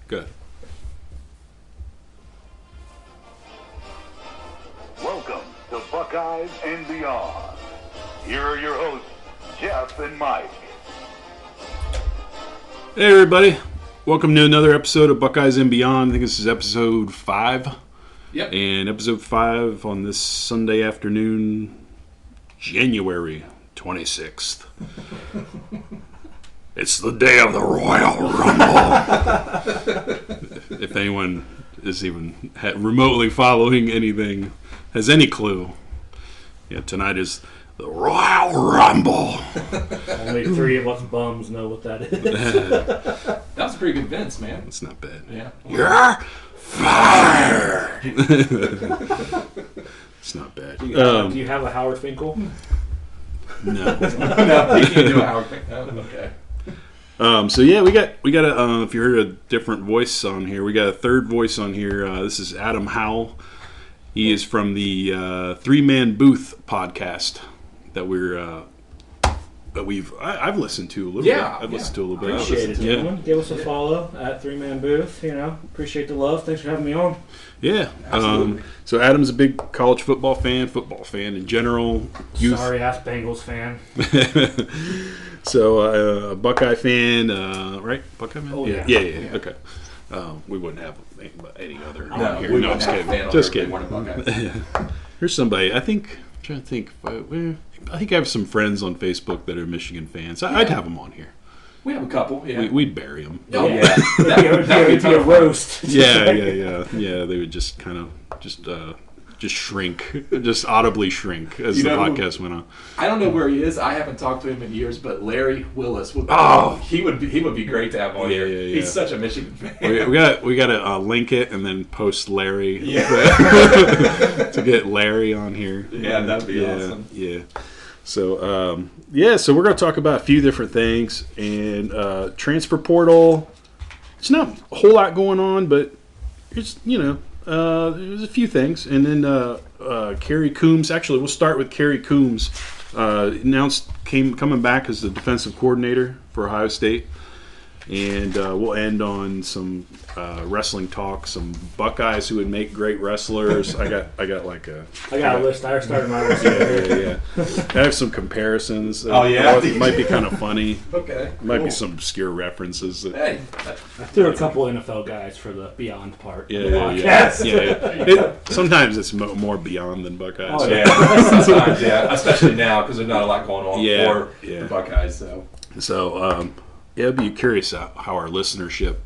Good. Welcome to Buckeyes and Beyond. Here are your hosts, Jeff and Mike. Hey, everybody. Welcome to another episode of Buckeyes and Beyond. I think this is episode 5. Yep. And episode 5 on this Sunday afternoon, January 26th. It's the day of the Royal Rumble. If anyone is even remotely following anything, has any clue, tonight is the Royal Rumble. Only 3 of us bums know what that is. That was a pretty good Vince, man. It's not bad. Yeah. You're fired. It's not bad. Do you have a Howard Finkel? No. No, you can't do a Howard thing. Oh, okay. So yeah, we got a if you heard a different voice on here, we got a third voice on here. This is Adam Howell. He is from the Three Man Booth podcast that I've listened to a little bit. I've listened to a little bit. Appreciate it, gentlemen. Give us a follow at Three Man Booth. Appreciate the love. Thanks for having me on. Yeah. So Adam's a big college football fan in general. Youth. Sorry ass Bengals fan. So a Buckeye fan, right? Buckeye fan? Oh, yeah. Yeah. Okay. We wouldn't have any other No, here. we No, I'm wouldn't just have kidding. a fan on Just there kidding. if they weren't a Buckeye. Here's somebody. I'm trying to think. I think I have some friends on Facebook that are Michigan fans. I'd have them on here. We have a couple, yeah. We'd bury them. Oh, yeah. That would be a roast. Yeah. They would just kind of just shrink, just audibly shrink as the podcast went on. I don't know where he is. I haven't talked to him in years, but Larry Willis would. He would be great to have on here. Yeah. He's such a Michigan fan. We got to link it and then post Larry to get Larry on here. Yeah, that'd be awesome. Yeah. So so we're going to talk about a few different things and transfer portal. It's not a whole lot going on, but it's there's a few things, and then Kerry Coombs. Actually, we'll start with Kerry Coombs. Coming back as the defensive coordinator for Ohio State, and we'll end on some wrestling talk. Some Buckeyes who would make great wrestlers. I got a list. I started my list. Yeah. I have some comparisons. It might be kind of funny. Okay. Might be some obscure references. Hey. I threw a couple NFL guys for the Beyond part. Yeah. Sometimes it's more Beyond than Buckeyes. Oh, Yeah, sometimes, especially now because there's not a lot going on for the Buckeyes. So, I'd be curious how our listenership.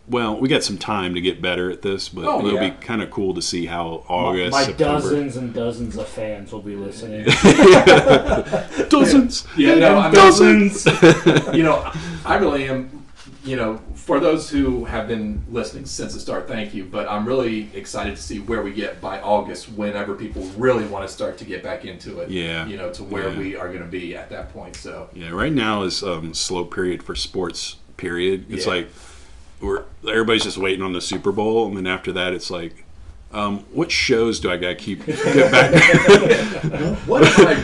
Well, we got some time to get better at this, but it'll be kind of cool to see how August, my September. Dozens and dozens of fans will be listening. Dozens. Dozens. I really am. For those who have been listening since the start, thank you. But I'm really excited to see where we get by August, whenever people really want to start to get back into it. Yeah. To where we are going to be at that point. So. Yeah. Right now is slow period for sports. Period. It's like everybody's just waiting on the Super Bowl, and then after that, it's like, what shows do I got to get back? What am I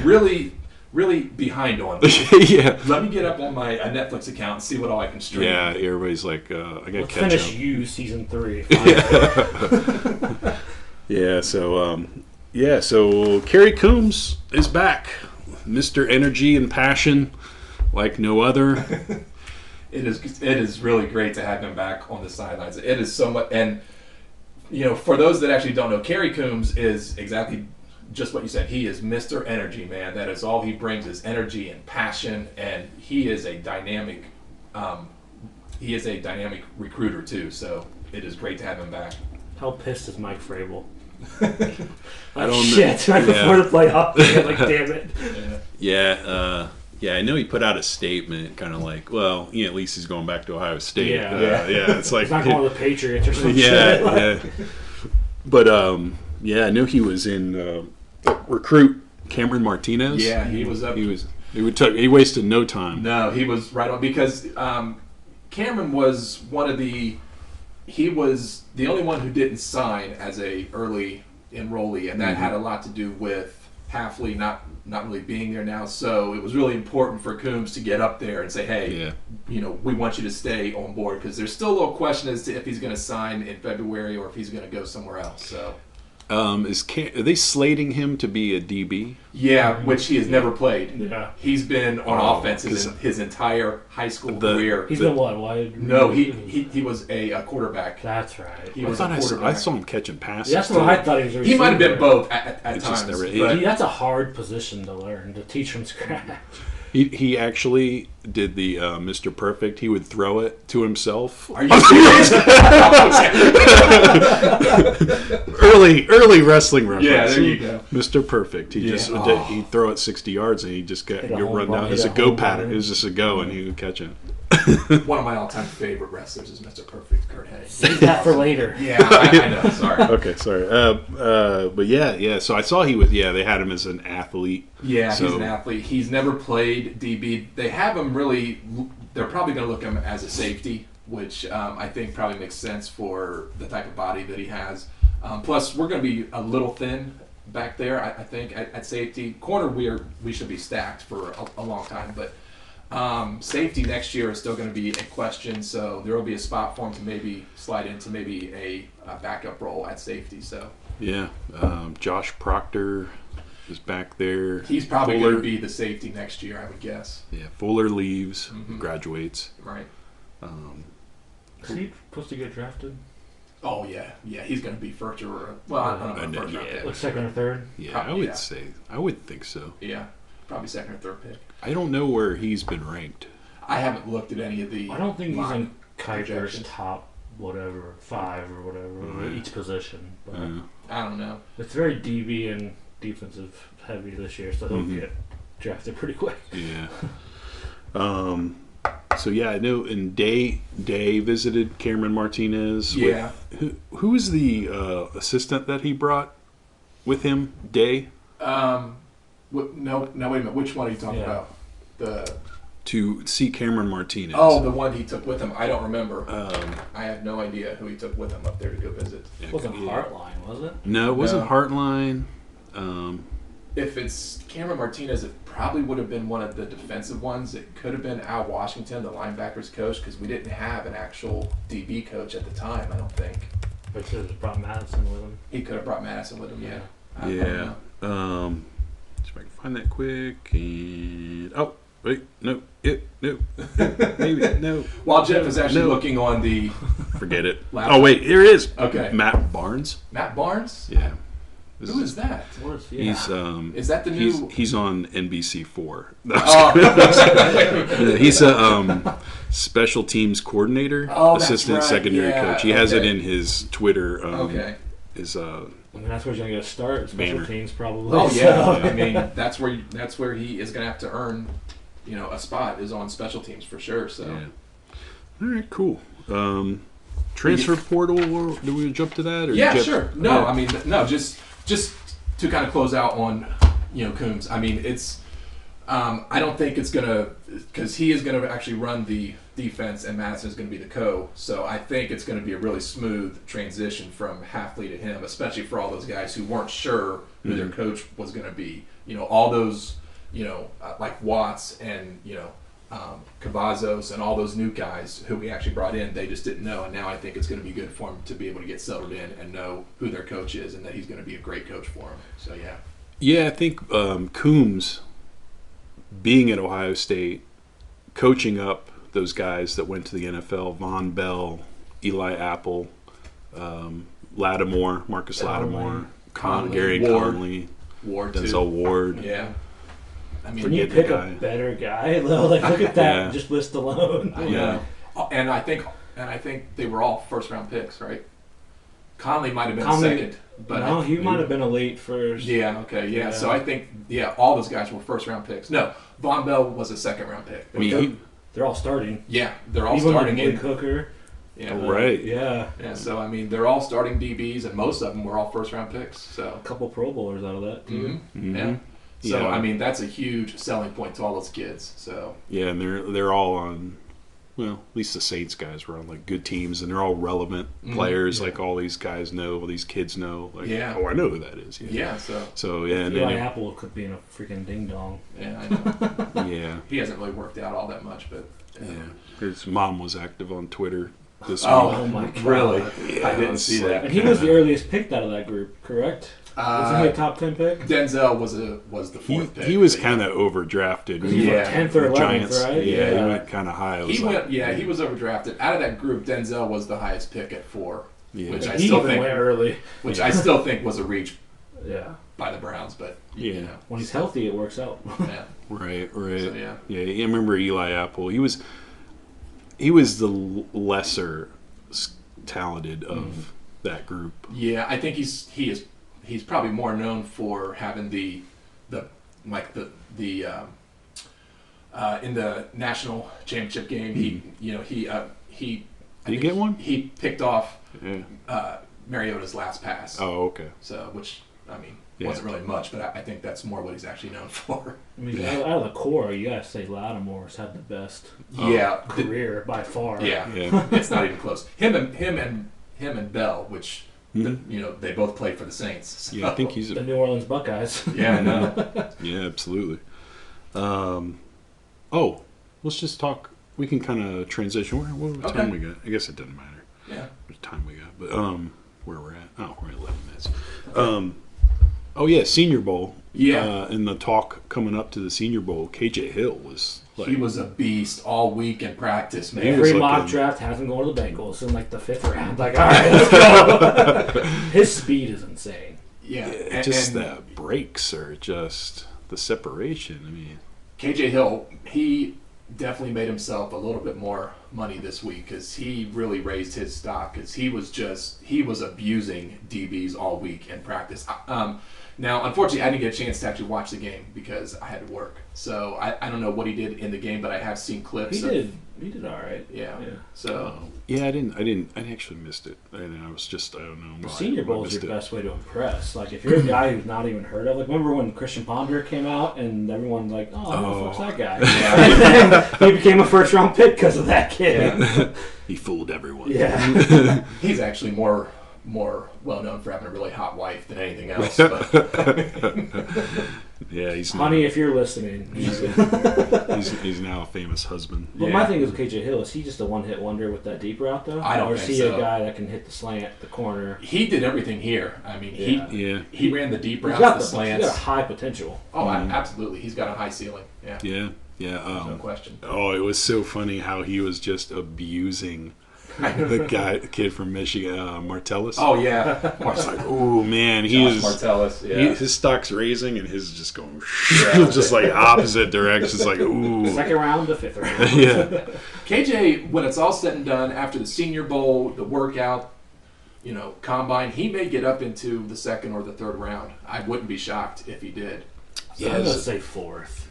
really behind on? Yeah. Let me get up on my Netflix account and see what all I can stream. Yeah, everybody's like, I got to catch finish up. You season 3. So Kerry Coombs is back, Mr. Energy and Passion, like no other. It is really great to have him back on the sidelines. It is so much, and for those that actually don't know, Kerry Coombs is exactly just what you said. He is Mr. Energy, man. That is all he brings is energy and passion, and he is a dynamic recruiter too. So it is great to have him back. How pissed is Mike Vrabel? I don't know. Shit! Right before the playoff, like damn it. Yeah, I know he put out a statement, kind of like, well, at least he's going back to Ohio State. Yeah. It's like he's not going to the Patriots or something. Yeah. But I know he was in recruit Cameron Martinez. Yeah, he was up. He wasted no time. No, he was right on because Cameron was he was the only one who didn't sign as a early enrollee, and that had a lot to do with Halfley not really being there now. So it was really important for Coombs to get up there and say, hey, we want you to stay on board, because there's still a little question as to if he's going to sign in February or if he's going to go somewhere else. So. Are they slating him to be a DB? Yeah, which he has never played. Yeah. He's been on offense his entire high school career. He's been what? Wide? No, he was a quarterback. That's right. He was a quarterback. I saw him catching passes. That's what I thought he was. He might have been both at times. That's a hard position to learn, to teach from scratch. He actually did the Mr. Perfect. He would throw it to himself. Are you serious? early wrestling reference. Yeah, there you go. Mr. Perfect. He'd throw it 60 yards and he'd just get run down. It was a go pattern. It was just a go, and he would catch it. One of my all-time favorite wrestlers is Mr. Perfect, Kurt Hennig. Save that for later. Yeah, I know. Sorry. Okay, sorry. But yeah. So I saw he was. Yeah, they had him as an athlete. Yeah, he's an athlete. He's never played DB. They have him really. They're probably going to look him as a safety, which I think probably makes sense for the type of body that he has. Plus, we're going to be a little thin back there. I think at safety. Corner, we should be stacked for a long time, but. Safety next year is still going to be a question, so there will be a spot for him to maybe slide into maybe a backup role at safety. So yeah, Josh Proctor is back there. He's probably going to be the safety next year, I would guess. Yeah, Fuller leaves, graduates. Right. Is he supposed to get drafted? Oh yeah, he's going to be first or I don't know, first round pick. Like second or third? Yeah, I would think so. Yeah, probably second or third pick. I don't know where he's been ranked. I haven't looked at any of the. I don't think he's in Kuiper's top 5 or whatever each position. But I don't know. It's very DB and defensive heavy this year, so he'll get drafted pretty quick. Yeah. So yeah, I know. And Day visited Cameron Martinez. Yeah. Who is the assistant that he brought with him? Day. No, wait a minute. Which one are you talking about? To see Cameron Martinez. Oh, the one he took with him. I don't remember. I have no idea who he took with him up there to go visit. It wasn't Heartline, was it? No, it wasn't Heartline. If it's Cameron Martinez, it probably would have been one of the defensive ones. It could have been Al Washington, the linebackers coach, because we didn't have an actual DB coach at the time, I don't think. But he could have brought Madison with him. He could have brought Madison with him, yeah. I See if I can find that quick. And wait, no, maybe no. While Jeff is actually looking on the, forget it. Laptop. Oh wait, here it is. Okay, Matt Barnes. Matt Barnes. Yeah. Who is that? He's is that the new? He's on NBC4. Oh. He's a special teams coordinator, assistant right. secondary coach. He has it in his Twitter. His that's where he's going to get a start. Special teams, probably. Oh yeah, I mean that's where he is going to have to earn, a spot is on special teams for sure. So, all right, cool. Transfer portal. Do we jump to that? Or sure. No, I mean no, just to kind of close out on Coombs. I mean it's I don't think it's gonna, because he is gonna actually run the defense and Madison is going to be the co. So I think it's going to be a really smooth transition from Halfley to him, especially for all those guys who weren't sure who their coach was going to be. All those, like Watts and, Cavazos and all those new guys who we actually brought in, they just didn't know. And now I think it's going to be good for him to be able to get settled in and know who their coach is and that he's going to be a great coach for him. So, yeah. Yeah, I think Coombs, being at Ohio State, coaching up those guys that went to the NFL, Von Bell, Eli Apple, Lattimore, Marcus Lattimore, Gary Conley, Ward, Denzel Ward. Yeah. I mean, can you pick a better guy? Look at that, just list alone. Yeah. And I think they were all first round picks, right? Conley might have been second, but no, he might have been a late first. Yeah. Okay. Yeah. So I think all those guys were first round picks. No, Von Bell was a second round pick. I mean, they're all starting. Yeah, they're all even starting. Even Cooker. Yeah. Right. Yeah. Yeah. So I mean, they're all starting DBs, and most of them were all first round picks. So a couple Pro Bowlers out of that too. Mm-hmm. Yeah. So I mean, that's a huge selling point to all those kids. So yeah, and they're all on well, at least the Saints guys were on like good teams, and they're all relevant players. Like all these guys know, all these kids know. Like, oh, I know who that is. Yeah. So yeah, and Eli Apple could be in a freaking ding dong. Yeah, I know. yeah, He hasn't really worked out all that much, but his mom was active on Twitter this week. Oh my God. Really? Yeah, I didn't see that. And he was the earliest picked out of that group, correct? Wasn't he a top 10 pick? Denzel was the fourth pick. He was kind of overdrafted. He went 10th or 11th, Giants, right? Yeah, he went kind of high. He was overdrafted. Out of that group, Denzel was the highest pick at 4, which I He still even think went early. which I still think was a reach Yeah. by the Browns, but Yeah. When he's healthy, it works out. yeah. Right. So, yeah. Yeah, I remember Eli Apple. He was the lesser talented of that group. Yeah, I think he's probably more known for having the in the national championship game. He Did he get one? He picked off Yeah. Mariota's last pass. Oh, okay. So, which I mean wasn't really much, but I think that's more what he's actually known for. I mean, out of the core, you gotta say Lattimore's had the best career by far. Yeah, Yeah. it's not even close. Him and Bell, which they both played for the Saints. So. Yeah, I think he's The New Orleans Buckeyes. Yeah, I know. Yeah, absolutely. Let's just talk. We can kind of transition. What time we got? I guess it doesn't matter. Yeah. What time we got? But where we're at? Oh, we're at 11 minutes. Senior Bowl. Yeah. And the talk coming up to the Senior Bowl, KJ Hill was like, he was a beast all week in practice, man. Every mock draft has him going to the Bengals in like the 5th round. Like, all right, let's go. His speed is insane. Yeah. The breaks are just the separation. I mean, KJ Hill, he definitely made himself a little bit more money this week because he really raised his stock because he was abusing DBs all week in practice. Now, unfortunately, I didn't get a chance to actually watch the game because I had to work. So I don't know what he did in the game, but I have seen clips. He did all right. Yeah. So. I actually missed it. And I was just, I don't know. The Senior Bowl is your best way to impress. Like, if you're a guy who's not even heard of, like, remember when Christian Ponder came out and everyone's like, who the fuck's that guy? Yeah. And he became a first-round pick because of that kid. Yeah. He fooled everyone. Yeah. He's actually more well known for having a really hot wife than anything else. But. Yeah, he's honey, if you're listening, he's now a famous husband. But my thing is with KJ Hill, is he just a one-hit wonder with that deep route though? I don't or think is he so. a guy that can hit the slant, the corner? He did everything here. I mean, he ran the deep routes, the slants. He's got a high potential. Oh, absolutely. He's got a high ceiling. Yeah. Yeah. No question. Oh, it was so funny how he was just abusing the kid from Michigan, Martellus. Oh yeah, It's like, oh man, Martellus. Yeah, his stock's raising and his is just going just like opposite directions. Like, ooh, second round to 5th round. Yeah. KJ, when it's all said and done, after the Senior Bowl, the workout, combine, he may get up into the 2nd or the 3rd round. I wouldn't be shocked if he did. So I'm gonna say 4th.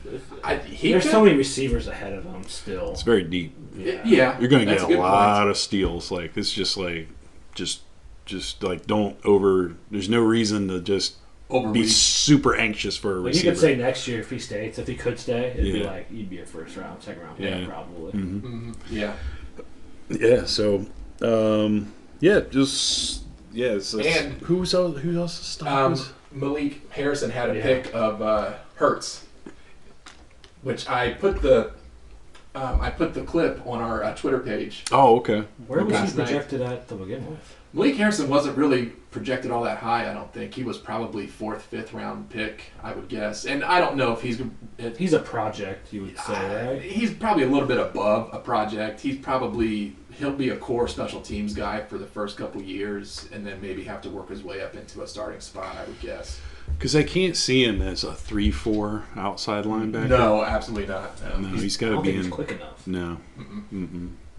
There's so many receivers ahead of him still. It's very deep. Yeah, you're gonna get a lot of steals. Like it's just like don't over. There's no reason to just be super anxious for a receiver. You could say next year if he could stay, it'd be like you'd be a 1st round, 2nd round pick probably. Mm-hmm. Mm-hmm. Yeah. Yeah. So, and who else stock? Malik Harrison had a pick of Hurts, which I put the clip on our Twitter page. Oh, okay. Where was he projected at to begin with? Malik Harrison wasn't really projected all that high, I don't think. He was probably 4th, 5th round pick, I would guess. And I don't know if he's a project, you would say, right? He's probably a little bit above a project. He'll be a core special teams guy for the first couple years and then maybe have to work his way up into a starting spot, I would guess. Because I can't see him as a 3-4 outside linebacker. No, absolutely not. No, he's got to be he's quick enough. No.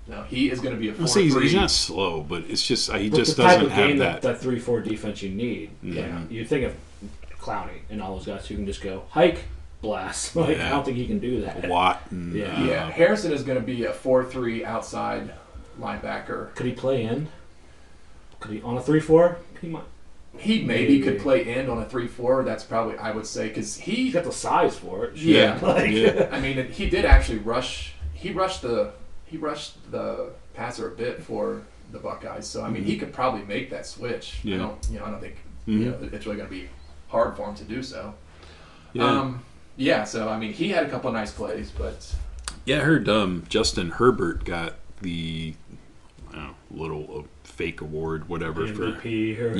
No, he is going to be a 4-3. He's not slow, but it's just he but just the type doesn't of have game that 3-4 defense you need. Yeah. You think of Clowney and all those guys who can just go hike, blast. I don't think he can do that. Watt. Yeah. Harrison is going to be a 4-3 outside linebacker. Could he play in? Could he on a 3-4? He might. He maybe could play end on a 3-4. That's probably, I would say, because he's got the size for it. Yeah. I mean, he did actually rush. He rushed the he rushed the passer a bit for the Buckeyes. So I mean, he could probably make that switch. Yeah. I don't think it's really going to be hard for him to do so. Yeah. So I mean, he had a couple of nice plays, but Yeah, I heard Justin Herbert got the little fake award, whatever, for MVP or of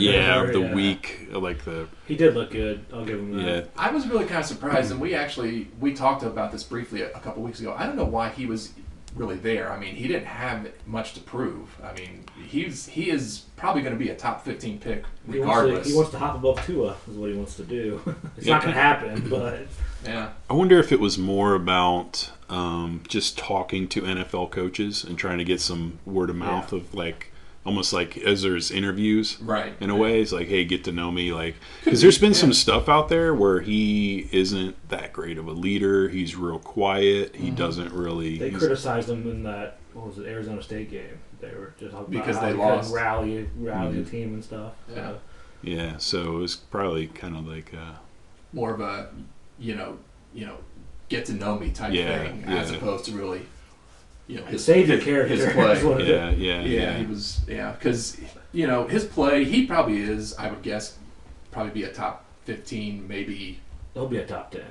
the whatever, week, like the He did look good. I'll give him that. yeah. I was really kind of surprised, and we talked about this briefly a couple weeks ago. I don't know why he was really there. I mean, he didn't have much to prove. I mean, he is probably going to be a top 15 pick regardless. He wants to hop above Tua is what he wants to do. It's not going to happen, but Yeah. I wonder if it was more about just talking to NFL coaches and trying to get some word of mouth of like almost like as there's interviews, Right. In a way, it's like, hey, get to know me, like because there's been some stuff out there where he isn't that great of a leader. He's real quiet. He doesn't really. they criticized him in that Arizona State game. They were just talking Because about how they he lost. couldn't rally the team and stuff. Yeah. So. Yeah, so it was probably kind of like More of a, get to know me type thing, as opposed to really, his Save your character. his play. is what it is. yeah. He was, because his play, he probably is, I would guess, probably be a top 15, maybe. He'll be a top 10.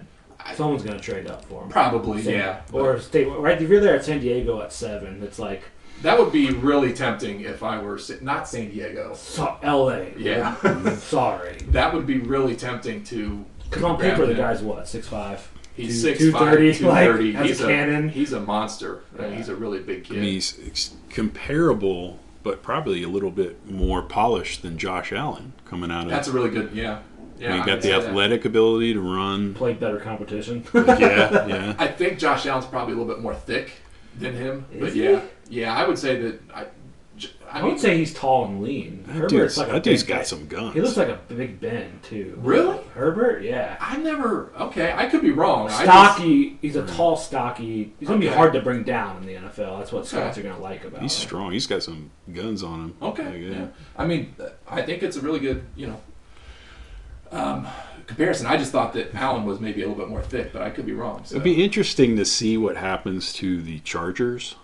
Someone's going to trade up for him. Probably, San- yeah. Or stay right. If you're there at San Diego at 7, it's like That would be really tempting if I were not San Diego. L.A. Yeah. Sorry. That would be really tempting to. Because on grab paper, the him. guy's what, 6'5"? He's 230, 6'5", 230. like, has a cannon. He's a monster. Yeah. He's a really big kid. I mean, he's comparable, but probably a little bit more polished than Josh Allen coming out of. That's a really good, yeah. I mean, got the athletic ability to run. Played better competition. Yeah. I think Josh Allen's probably a little bit more thick than him. Is But he? yeah, I would say that. I would say he's tall and lean. That Herbert's like a dude's big guy. got some guns. He looks like a big Ben too. Really? Herbert? Yeah. I never. Okay, I could be wrong. Stocky. He's a tall, stocky. He's gonna be Okay. hard to bring down in the NFL. That's what scouts are gonna like about He's him. strong. He's got some guns on him. Okay. Like, Yeah. I mean, I think it's a really good, comparison. I just thought that Allen was maybe a little bit more thick, but I could be wrong. So. It'd be interesting to see what happens to the Chargers.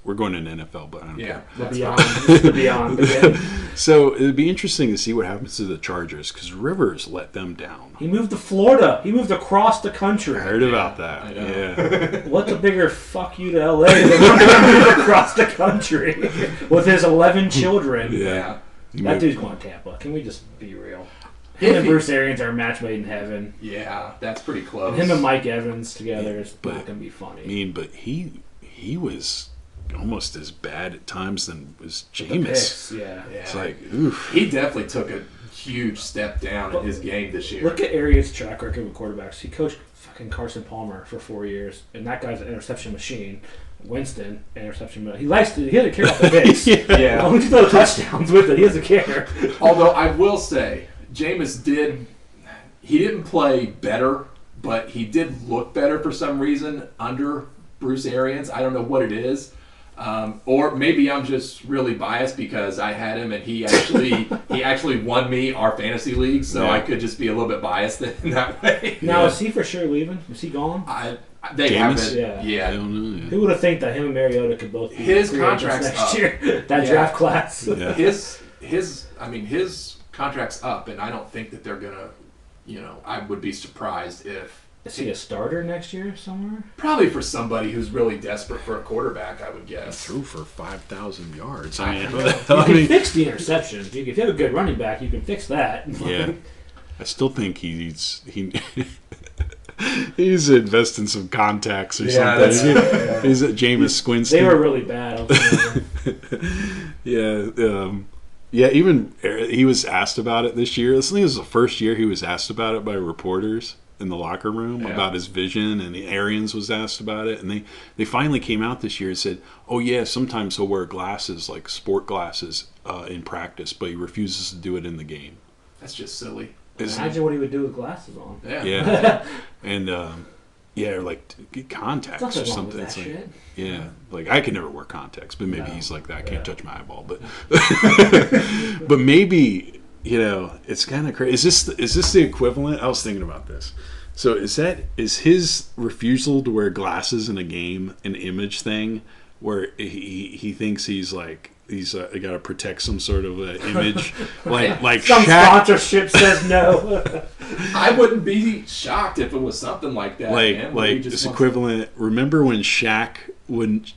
We're going to an NFL, but I don't Yeah. care. The That's beyond. fine. The beyond again. So it'd be interesting to see what happens to the Chargers because Rivers let them down. He moved to Florida. He moved across the country. I heard about that. I know. Yeah. What's a bigger fuck you to LA than moving across the country with his 11 children? Yeah. That dude's going to Tampa. Can we just be real? If Him and he- Bruce Arians are a match made in heaven. Yeah, that's pretty close. Him and Mike Evans together is But- not going to be funny. I mean, but he was almost as bad at times than was The Jameis. picks, yeah. Yeah. It's like, oof. He definitely took a huge step down in his game this year. Look at Arians' track record with quarterbacks. He coached fucking Carson Palmer for 4 years, and that guy's an interception machine. Winston, interception machine. He doesn't care about the picks. As Yeah. long as you throw touchdowns with it, he doesn't care. Although I will say, Jameis didn't play better, but he did look better for some reason under Bruce Arians. I don't know what it is. Or maybe I'm just really biased because I had him and he actually won me our fantasy league, so Yeah. I could just be a little bit biased in that way. Now, is he for sure leaving? Is he gone? They Jameis? haven't. Yeah. I don't know. Who would have think that him and Mariota could both be His free agents contract's next up. year? That Yeah. draft class. Yeah. His contract's up, and I don't think that they're gonna. I would be surprised if. Is he a starter next year somewhere? Probably for somebody who's really desperate for a quarterback, I would guess. Threw for 5,000 yards. I I mean, know. You can fix the interceptions. If you have a good running back, you can fix that. yeah. I still think he he's investing some contacts or Yeah, something. He's at Jameis Winston. They were really bad. Yeah, even he was asked about it this year. I think it was the first year he was asked about it by reporters in the locker room about his vision, and the Arians was asked about it, and they finally came out this year and said, "Oh yeah, sometimes he'll wear glasses like sport glasses in practice, but he refuses to do it in the game." That's just silly. Imagine what he would do with glasses on. Yeah. Yeah, and or like get contacts Nothing or wrong something. with It's that like, shit. yeah, like I could never wear contacts, but maybe No. he's like that. I can't Yeah. touch my eyeball, but but maybe it's kind of crazy. Is this the equivalent? I was thinking about this. So is his refusal to wear glasses in a game an image thing where he thinks he's like he's got to protect some sort of image, like some Shaq, sponsorship says no. I wouldn't be shocked if it was something like that. Man. like it's equivalent. Remember when Shaq wouldn't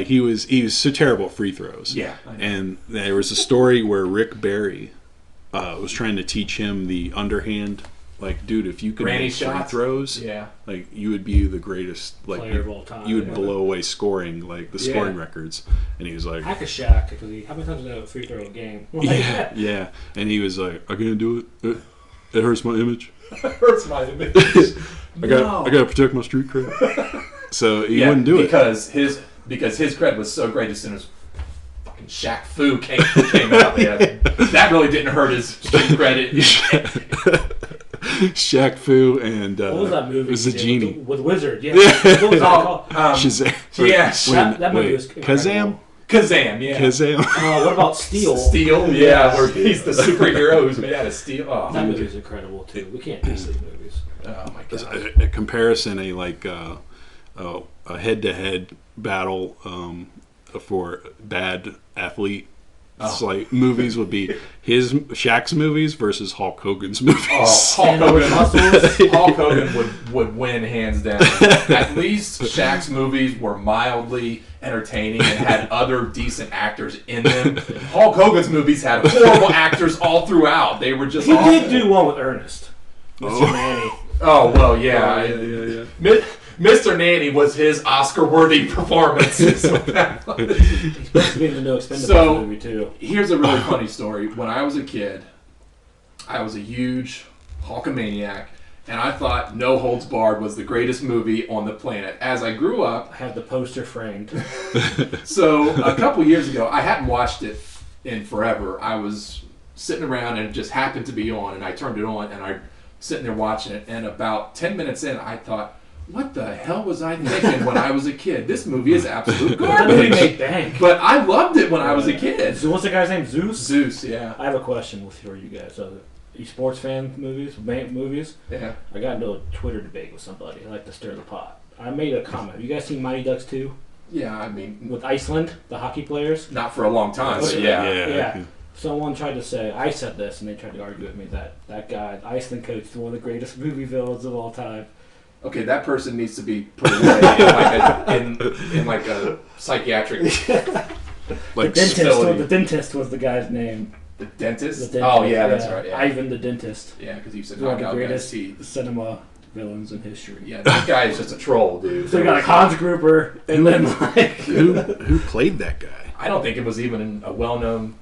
he was so terrible at free throws. Yeah, and there was a story where Rick Barry was trying to teach him the underhand. Like, dude, if you could make free throws, like you would be the greatest player of all time. You would blow away scoring, like the scoring records. And he was like, "Hack a Shaq," because how many times did a free throw a game? yeah. And he was like, "I can't do it. It hurts my image. It hurts my image. I got to protect my street cred." So he wouldn't do it because his cred was so great as soon as fucking Shaq Fu came out. Yeah, that really didn't hurt his street credit. Shaq Fu and what was that movie? It was the genie with Wizard. Yeah, what was that called? Shazam. Yeah, that movie was Kazam. Kazam, yeah. Kazam. What about Steel? Steel, yeah, where he's the superhero who's made out of steel. Oh, that movie is incredible too. We can't miss these movies. Oh my god! A comparison, a head-to-head battle for bad athlete. It's like movies would be Shaq's movies versus Hulk Hogan's movies. Hulk Hogan would win hands down. At least Shaq's movies were mildly entertaining and had other decent actors in them. Hulk Hogan's movies had horrible actors all throughout. They were just awful. He did do one with Ernest, Mr. Nanny. Oh well, yeah. Mr. Nanny was his Oscar-worthy performance. He's supposed to be in the new Expendables movie too. Here's a really funny story. When I was a kid, I was a huge Hulkamaniac, and I thought No Holds Barred was the greatest movie on the planet. As I grew up, I have the poster framed. So a couple years ago, I hadn't watched it in forever. I was sitting around and it just happened to be on, and I turned it on, and I sitting there watching it, and about 10 minutes in, I thought, what the hell was I thinking when I was a kid? This movie is absolute That movie garbage. made bank. But I loved it when I was a kid. So what's the guy's name? Zeus? Zeus, yeah. I have a question for you guys. You sports fan movies? Yeah. I got into a Twitter debate with somebody. I like to stir the pot. I made a comment. Have you guys seen Mighty Ducks 2? Yeah, I mean... With Iceland, the hockey players? Not for a long time, but Yeah. Someone tried to say, I said this, and they tried to argue with me that guy, the Iceland coach, is one of the greatest movie villains of all time. Okay, that person needs to be put away in like a psychiatric like the dentist was the guy's name. The dentist? Oh yeah, that's right. Yeah. Ivan the dentist. Yeah, because you said one of the greatest teeth. cinema villains in history. Yeah, that guy is just a troll, dude. So you got like Hans Gruber and then like who played that guy? I don't think it was even a well-known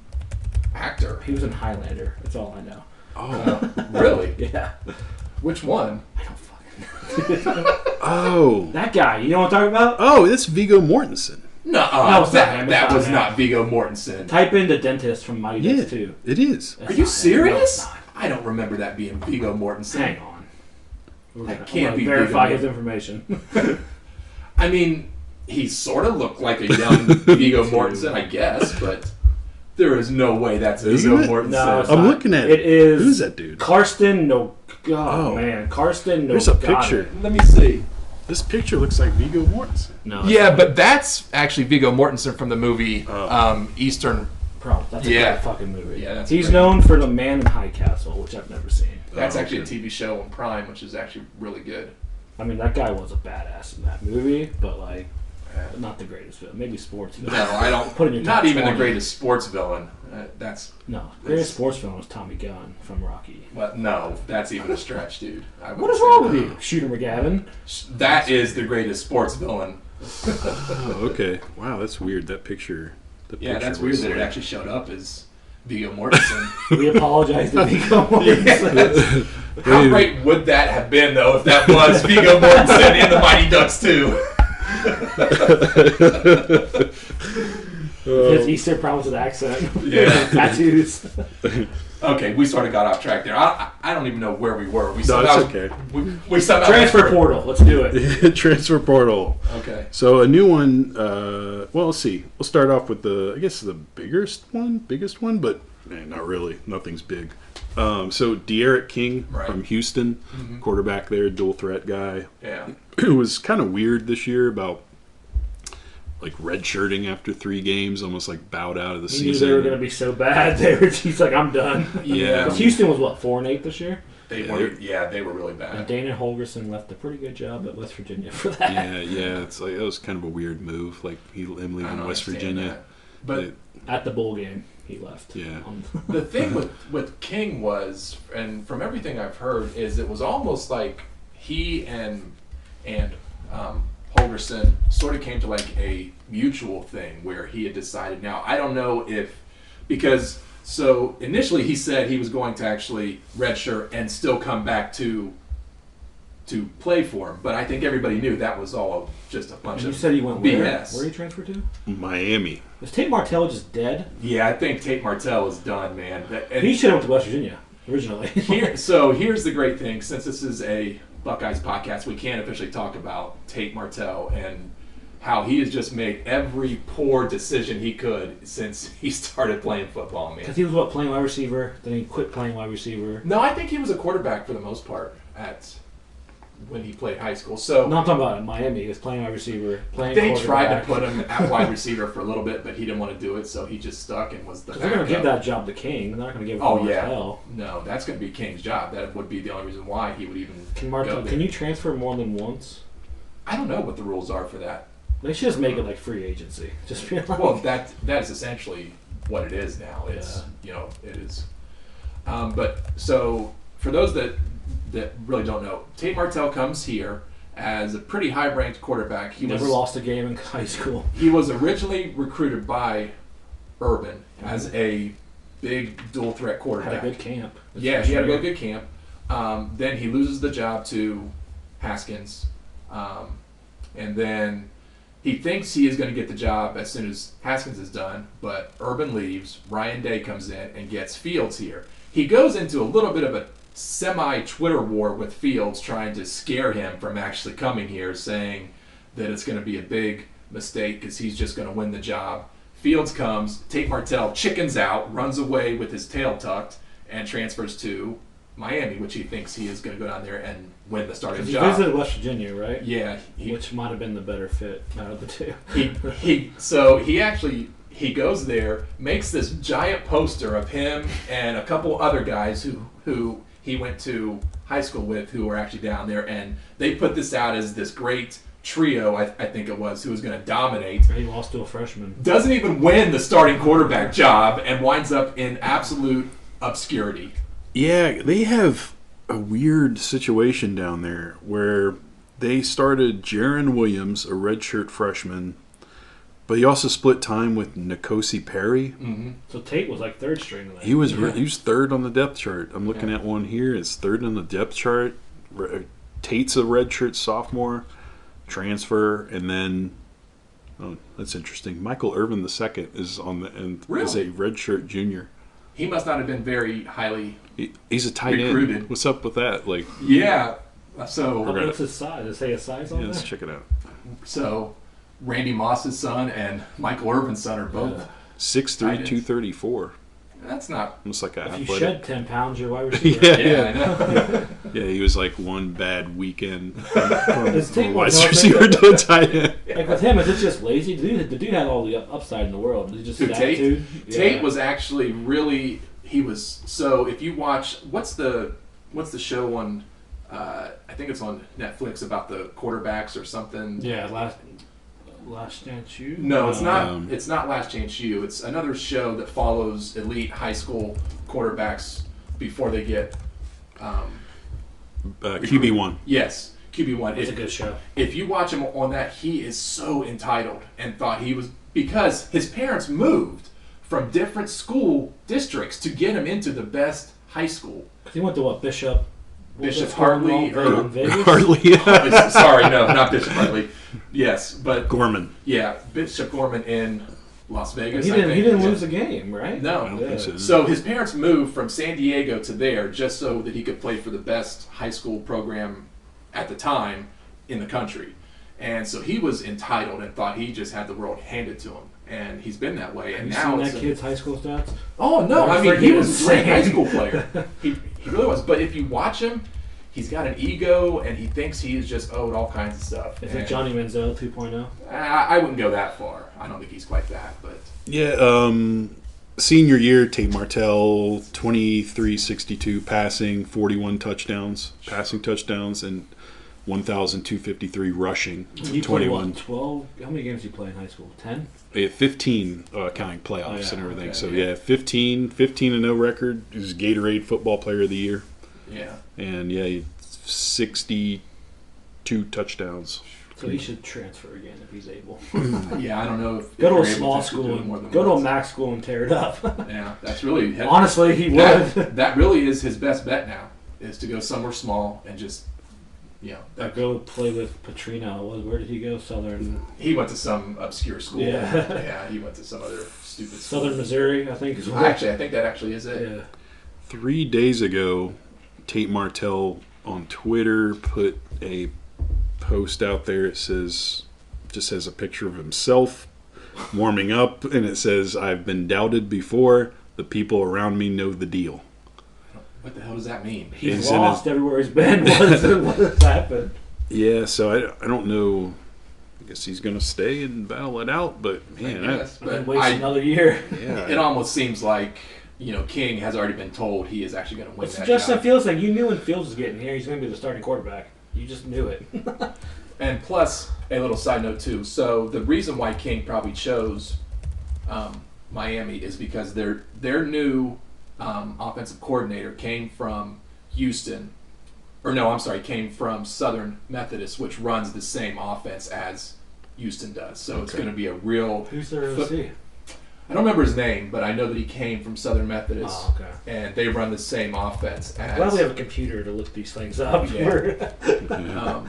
actor. He was in Highlander. That's all I know. Oh, really? Yeah. Which one? I don't fucking Oh, that guy. You know what I'm talking about? oh, that's Viggo Mortensen. No, that was not Viggo Mortensen. Type in the dentist from Mighty Ducks 2. It is. Are you serious? I don't remember that being Viggo Mortensen. Hang on. That can't be verify Viggo his information. I mean, he sort of looked like a young Viggo Mortensen, I guess, but there is no way that's Isn't Viggo it? Mortensen. No, it's I'm not. looking at it. It is. Who's that dude? Karsten Karsten There's a picture. Let me see. This picture looks like Viggo Mortensen. No. Yeah, but that's actually Viggo Mortensen from the movie Eastern. Bro, that's a great fucking movie. Yeah, that's He's great. known for The Man in High Castle, which I've never seen. That's actually a TV show on Prime, which is actually really good. I mean, that guy was a badass in that movie, but like, not the greatest villain. Maybe sports. No, I don't. Put in your not top even 20. the greatest sports villain. That's greatest sports villain was Tommy Gunn from Rocky. well, no, that's even a stretch, dude. What is wrong with you, Shooter McGavin? That is the greatest sports villain. Oh, okay. Wow, that's weird. That picture. Yeah, that's weird that it actually showed up as Viggo Mortensen. We apologize to Viggo Mortensen. How great would that have been, though, if that was Viggo Mortensen in the Mighty Ducks 2? His Easter promise accent. Yeah. Tattoos. Okay, we sort of got off track there. I don't even know where we were. No, it's okay. We somehow Transfer portal. Let's do it. Transfer portal. Okay. So a new one. Well, let's see. We'll start off with the biggest one, but not really. Nothing's big. So De'Aaron King from Houston, quarterback there, dual threat guy. Yeah. It was kind of weird this year about like redshirting after 3 games, almost like bowed out of the He knew season. they were going to be so bad. He's like, I'm done. Yeah. Because Houston was, 4-8 this year? They were really bad. And Dana Holgerson left a pretty good job at West Virginia for that. Yeah. It's like, that was kind of a weird move, like him leaving West Virginia. That. But at the bowl game, he left. Yeah. The thing with King was, and from everything I've heard, is it was almost like he and Holgerson sort of came to like a mutual thing where he had decided. Now I don't know because initially he said he was going to actually redshirt and still come back to play for him, but I think everybody knew that was all just a bunch of you said he went BS. Where he transferred to? Miami. Was Tate Martell just dead? Yeah, I think Tate Martell is done, man. He should have went to West Virginia originally. Here's the great thing. Since this is a Buckeyes podcast, we can't officially talk about Tate Martell and how he has just made every poor decision he could since he started playing football, man. Because he was playing wide receiver, then he quit playing wide receiver. No, I think he was a quarterback for the most part when he played high school. So no, I'm talking about in Miami. He was playing wide receiver, playing they quarterback. tried to put him at wide receiver for a little bit, but he didn't want to do it, so he just stuck and was the backup. They're going to give that job to King. They're not going to give it to Martell. No, that's going to be King's job. That would be the only reason why he would even go there. Can you transfer more than once? I don't know what the rules are for that. They should just make it like free agency. Just be like, well, that is essentially what it is now. It's it is. But so for those that really don't know, Tate Martell comes here as a pretty high-ranked quarterback. He never lost a game in high school. He was originally recruited by Urban as a big dual-threat quarterback. Had a good camp. He had a really good camp. Then he loses the job to Haskins, and then he thinks he is going to get the job as soon as Haskins is done, but Urban leaves. Ryan Day comes in and gets Fields here. He goes into a little bit of a semi-Twitter war with Fields, trying to scare him from actually coming here, saying that it's going to be a big mistake because he's just going to win the job. Fields comes, Tate Martell chickens out, runs away with his tail tucked, and transfers to Miami, which he thinks he is going to go down there and win the starting job. He visited West Virginia, right? Yeah. Which might have been the better fit out of the two. He goes there, makes this giant poster of him and a couple other guys who he went to high school with who were actually down there, and they put this out as this great trio, I think it was, who was going to dominate. He lost to a freshman. Doesn't even win the starting quarterback job and winds up in absolute obscurity. Yeah, they have a weird situation down there where they started Jaron Williams, a redshirt freshman, but he also split time with N'Kosi Perry. Mm-hmm. So Tate was like third string. He was third on the depth chart. I'm looking at one here. It's third on the depth chart. Tate's a redshirt sophomore, transfer, and then that's interesting. Michael Irvin II is on the end. Really? Is a redshirt junior. He must not have been very highly He's a tight recruited. end. What's up with that? Like, yeah. So what's his size? Does it say his size on there? Let's check it out. So Randy Moss's son and Michael Irvin's son are both 6'3", 234. That's not. Almost like a If you athletic. shed 10 pounds, you're wide receiver. Yeah, I know. Yeah, he was like one bad weekend from Tate wide Martell receiver to a tight end. Like with him, is it just lazy? The dude had all the upside in the world. Is he just Who, Tate? attitude? Tate was actually really. He was so. If you watch, what's the show on? I think it's on Netflix about the quarterbacks or something. Yeah, Last Chance U? No, it's not. It's not Last Chance U. It's another show that follows elite high school quarterbacks before they get QB1. Yes, QB1. It's a good show. If you watch him on that, he is so entitled and thought he was, because his parents moved from different school districts to get him into the best high school. He went to what, Bishop Hartley or Vegas? Hartley. Sorry, no, not Bishop Hartley. Yes, but Gorman. Yeah, Bishop Gorman in Las Vegas. He didn't lose a game, right? No. I don't think so. So his parents moved from San Diego to there just so that he could play for the best high school program at the time in the country. And so he was entitled and thought he just had the world handed to him. And he's been that way. And Have you now seen that kid's high school stats? Oh, no. They're I mean, he was a great insane. high school player. He really was. But if you watch him, he's got an ego and he thinks he is just owed all kinds of stuff. Is it Johnny Manziel 2.0? I wouldn't go that far. I don't think he's quite that, but Yeah, senior year, Tate Martell, 2362 passing, 41 touchdowns, passing touchdowns, and 1,253 rushing. He played what, 12? How many games did he play in high school? 10? 15, counting playoffs and everything. Okay, So, yeah. 15-0 record. He was Gatorade Football Player of the Year. yeah. And, 62 touchdowns. So he should transfer again if he's able. Yeah, I don't know if Go to you're a able small to school do it and more than go to a once. max school and tear it up. Yeah, that's really Honestly, he would. that really is his best bet now, is to go somewhere small and just, Like go play with Petrino. Where did he go? Southern. he went to some obscure school. Yeah. Yeah, he went to some other stupid school. Southern Missouri, I think. Is where. Actually, I think that actually is it. Yeah. 3 days ago, Tate Martell on Twitter put a post out there. It says, just has a picture of himself warming up, and it says, "I've been doubted before. The people around me know the deal." What the hell does that mean? He's He's in lost everywhere he's been. What has happened? Yeah, so I don't know. I guess he's going to stay and battle it out, but man, Yes, And then but waste another year. it almost seems like King has already been told he is actually going to win It's that Justin job. Fields. Like you knew when Fields was getting here, he's going to be the starting quarterback. You just knew it. And plus, a little side note too. So the reason why King probably chose Miami is because their new offensive coordinator came from Houston, came from Southern Methodist, which runs the same offense as Houston does. So it's going to be a real. Who's their OC? I don't remember his name, but I know that he came from Southern Methodist, Oh, okay. and they run the same offense as. Glad we have a computer to look these things up. Yeah.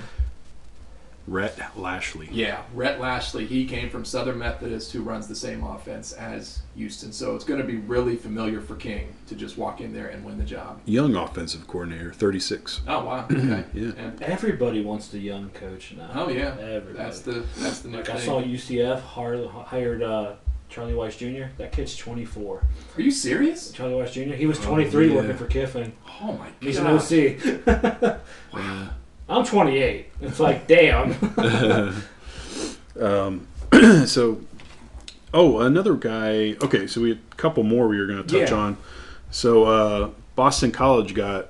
Rhett Lashley. Yeah, Rhett Lashley. He came from Southern Methodist, who runs the same offense as Houston. So it's going to be really familiar for King to just walk in there and win the job. Young offensive coordinator, 36. Oh wow! Okay. Yeah. And- Everybody wants the young coach now. oh yeah. Everybody. That's the new Like thing. I saw UCF hired Charlie Weiss Jr. That kid's 24. Are you serious? Charlie Weiss Jr. He was 23 yeah. working for Kiffin. Oh my god. He's an OC. I'm 28. It's like, damn. So, another guy. Okay, so we had a couple more we were going to touch Yeah. on. So, Boston College got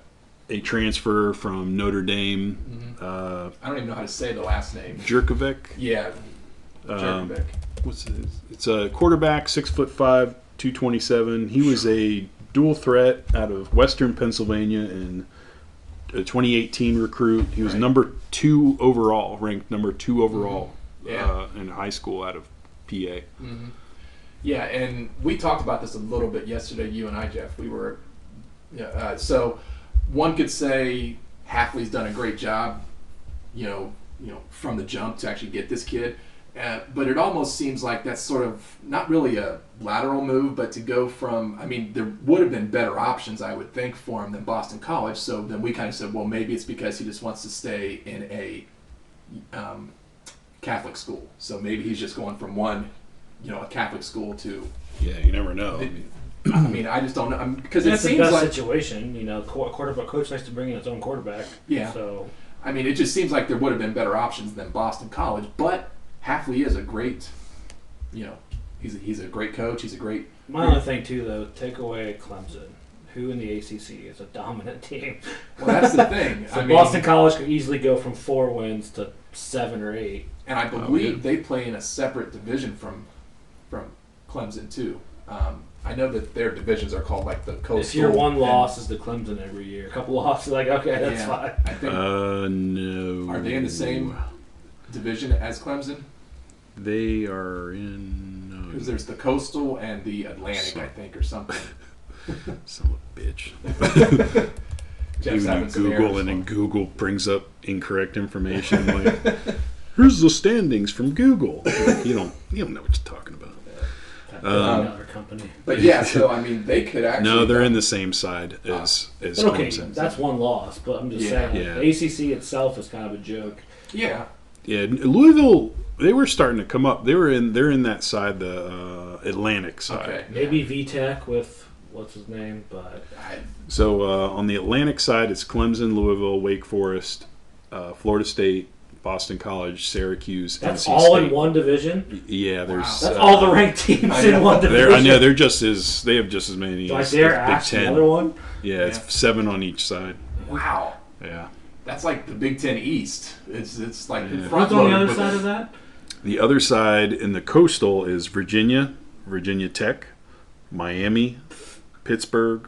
a transfer from Notre Dame, I don't even know how to say the last name. Jurkovic. Yeah. Jerkovic. What's it? It's a quarterback, 6'5", 227. He was a dual threat out of Western Pennsylvania and a 2018 recruit. He was Right. number 2 overall, ranked number 2 overall Yeah. in high school out of PA. Yeah, and we talked about this a little bit yesterday, you and I, Jeff. We were, so one could say Hafley's done a great job, from the jump to actually get this kid. But it almost seems like that's sort of not really a lateral move, but to go from, there would have been better options, I would think, for him than Boston College. So then we kind of said, well, maybe it's because he just wants to stay in a Catholic school. So maybe he's just going from one, a Catholic school to. Yeah, you never know. I just don't know because it That's the seems best like situation. Quarterback coach likes to bring in his own quarterback. Yeah. So it just seems like there would have been better options than Boston College. But Hafley is a great, he's a great coach. He's a great. my only thing too, though, take away Clemson, who in the ACC is a dominant team. Well, that's the thing. So Boston College could easily go from 4 wins to 7 or 8. And I believe they play in a separate division from Clemson too. I know that their divisions are called like the Coastal. If your one and- loss is to Clemson every year, a couple losses, like okay, that's yeah, fine. I think No. are they in the same division as Clemson? They are in. Because there's the Coastal and the Atlantic, I think, or something. Son of a bitch. Jeff's You having some Google errors. and then Google brings up incorrect information. Like, here's the standings from Google. Like, you don't know what you're talking about. Another company. But yeah, so they could actually. No, they're in the same side as But okay, Clemson. that's one loss. But I'm just Yeah. saying, like, the ACC itself is kind of a joke. Yeah. Yeah, Louisville. They were starting to come up. They're in that side, the Atlantic side. Okay. Maybe VTech with what's his name, but So on the Atlantic side, it's Clemson, Louisville, Wake Forest, Florida State, Boston College, Syracuse, that's NC all State. in one division. Yeah, there's. That's all the ranked teams in one division. I know they're just as they have just as many. Do I as dare Big ask Ten. the other one? Yeah, it's 7 on each side. Wow. Yeah. That's like the Big Ten East. It's like Yeah. front What's on the loaded other with side it. of that? The other side in the coastal is Virginia, Virginia Tech, Miami, Pittsburgh,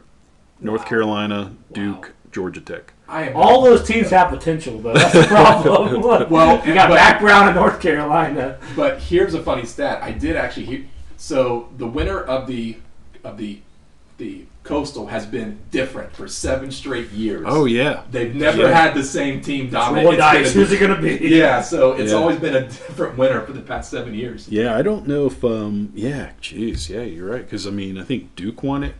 North Carolina, Duke, Georgia Tech. All those teams have potential, though. That's the problem. Well, you got but- background in North Carolina. But here's a funny stat. I did actually hear. So the winner of the Coastal has been different for 7 straight years. Oh yeah, They've never had the same team dominate. Roll dice. Who's it going to be? Yeah, so it's Yeah. always been a different winner for the past 7 years. yeah. I don't know if yeah, you're right. Because I mean, I think Duke won it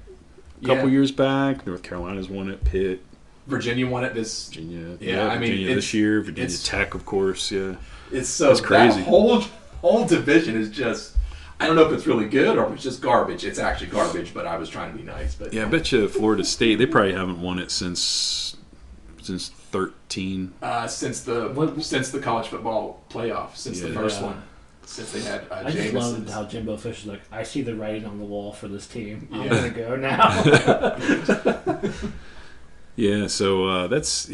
a couple Yeah. years back. North Carolina's won it. Pitt, Virginia won it this. Virginia. Yeah, I mean, Virginia it's- this year. Virginia it's- Tech, of course. Yeah. It's so It's crazy. That whole division is just. I don't know if it's really good or if it's just garbage. It's actually garbage, but I was trying to be nice. But Yeah, I bet you Florida State. They probably haven't won it since 13. since the college football playoff, since the Yeah. first one, since they had I just love Jameson's. how Jimbo Fisher's like, I see the writing on the wall for this team. I'm Yeah. going to go now. Yeah, so that's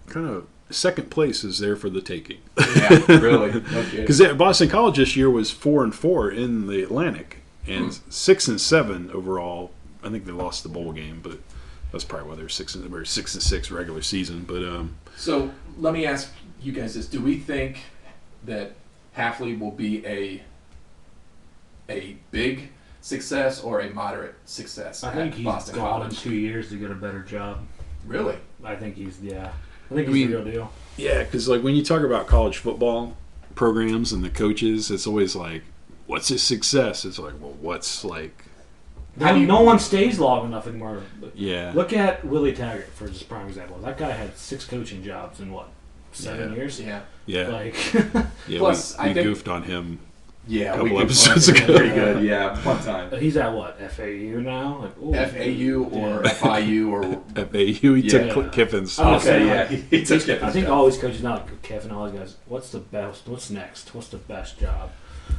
kind of second place is there for the taking. Yeah, really. Okay. Because Boston College this year was 4-4 in the Atlantic and 6-7 overall. I think they lost the bowl game, but that's probably why they're 6-6 regular season. But So let me ask you guys this: do we think that Hafley will be a big success or a moderate success I at think he's Boston gone in College? 2 years to get a better job. Really? I think he's the I mean, real deal. yeah, because like when you talk about college football programs and the coaches, it's always like, what's a success? It's like, well, what's like, No one stays long enough anymore. yeah. Look at Willie Taggart for just prime example. That guy had 6 coaching jobs in what, 7 Yeah. years? Yeah. Yeah, Like, yeah. Plus, we I think- goofed on him. Yeah, Couple we could episodes find ago. pretty good. Yeah, one time. he's at what, FAU now? Like, ooh, FAU or FIU or FAU, he Yeah. took Kiffin's. Oh, okay, yeah, he took it. I think all these coaches now, like Kevin, all these guys, what's the best? What's next? What's the best job?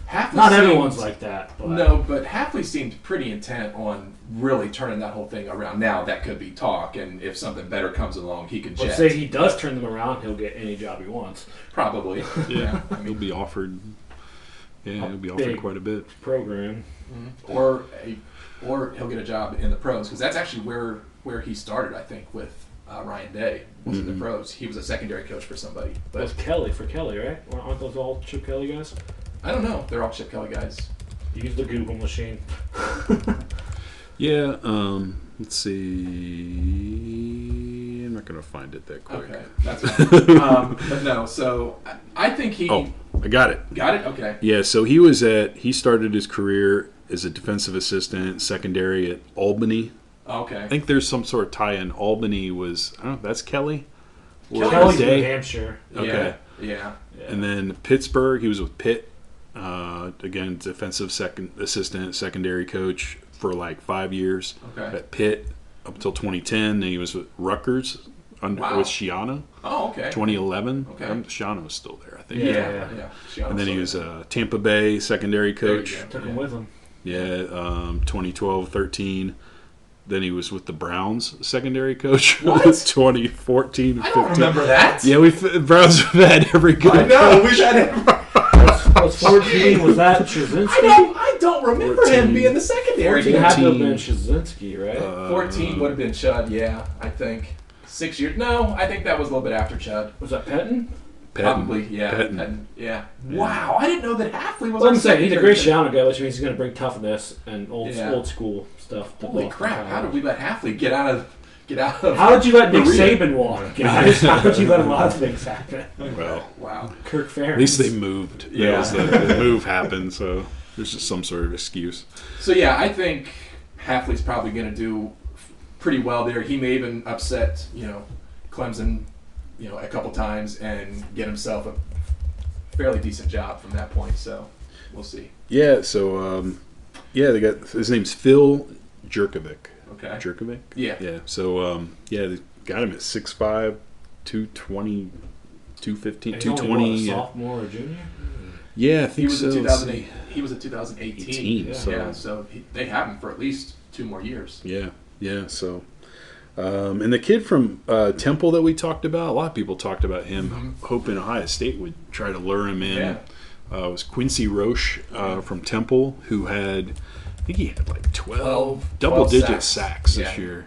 Hafley Not seemed- everyone's like that. But No, but Hafley seemed pretty intent on really turning that whole thing around. Now that could be talk, and if something better comes along, he could jet. let's say he does turn them around, he'll get any job he wants. Probably. Yeah, I he'll mean, be offered. Yeah, he'll be Big. offered quite a bit. Program. or he'll get a job in the pros because that's actually where he started. I think with Ryan Day was in the pros. He was a secondary coach for somebody, That was but Kelly, right? Or aren't those all Chip Kelly guys? I don't know. They're all Chip Kelly guys. Use the Google machine. Yeah, let's see. I'm not going to find it that quick. Okay, that's fine. But no. So I think he Oh, I got it. got it. Okay. Yeah, so he started his career as a defensive assistant, secondary at Albany. Okay. I think there's some sort of tie-in. Albany was, I don't know, that's Kelly? Or Kelly's Day? New Hampshire. Okay. Yeah. And then Pittsburgh, he was with Pitt. Again, defensive assistant, secondary coach for like 5 years Okay. at Pitt up until 2010. Then he was with Rutgers Wow. with Shiano. Oh, okay. 2011. Okay. Shiano's still there, I think. Yeah. Yeah. And then he was Tampa Bay secondary There you coach. go. Took him with him. Yeah, 2012, 13. Then he was with the Browns secondary coach. What? 2014, I don't 15. remember that. Yeah, Browns have had every good. I know. We've had him. Was 14, was that Shazinski? I don't remember 14. him being the secondary. 14 had to have 14. been Shazinski, right? 14 would have been Chud, yeah, I think. 6 years. No, I think that was a little bit after Chud. Was that Pettin? Patton. Probably, yeah. Patton. Patton, yeah. Wow, I didn't know that Hafley was Well, our I'm saying he's a secondary great coach. Shiano guy, which means he's going to bring toughness and Yeah. old school stuff. To Holy Boston crap, how College. did we let Hafley get out of How did you let Nick Maria? Saban walk, guys? How did you let a lot of things happen? Well, Wow. Kirk Ferentz. at least they moved. Yeah. That was the move happened, so there's just some sort of excuse. So yeah, I think Hafley's probably going to do pretty well there. He may even upset, Clemson, a couple times and get himself a fairly decent job from that point. So we'll see. Yeah, so they got his name's Phil Jerkovic. Okay. Jerkovic? Yeah. Yeah. So, they got him at 6'5", 220, 215, He's only, 220. what, a Yeah. sophomore or junior? He Yeah, I think was so. in 2008. He was in 2018. 18, yeah. so- So they have him for at least 2 more years. Yeah, yeah. So, and the kid from Temple that we talked about, a lot of people talked about him, hoping Ohio State would try to lure him in. Yeah. It was Quincy Roche from Temple, who had, I think he had like 12 double-digit sacks this year.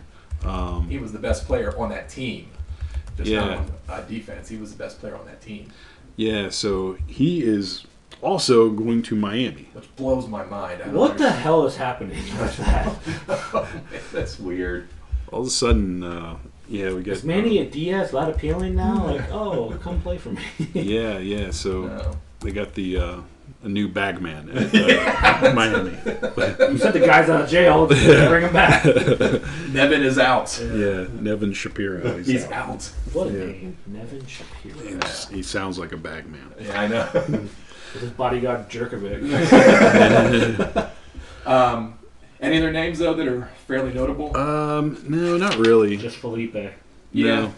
He was the best player on that team. Just Yeah. not on defense. He was the best player on that team. Yeah, so he is also going to Miami. Which blows my mind. I don't What the understand. hell is happening with that? That's weird. All of a sudden, we got Is Manny Diaz that appealing now? Like, oh, come play for me. yeah. So No. they got a new bag man at Miami. You said the guy's out of jail. Bring him back. Nevin is out. Yeah, Nevin Shapiro. He's out. What a Yeah. name. Nevin Shapiro. He sounds like a bag man. Yeah, I know. With his bodyguard Jerkovic. Any other names though that are fairly notable? No, not really. Just Felipe. No.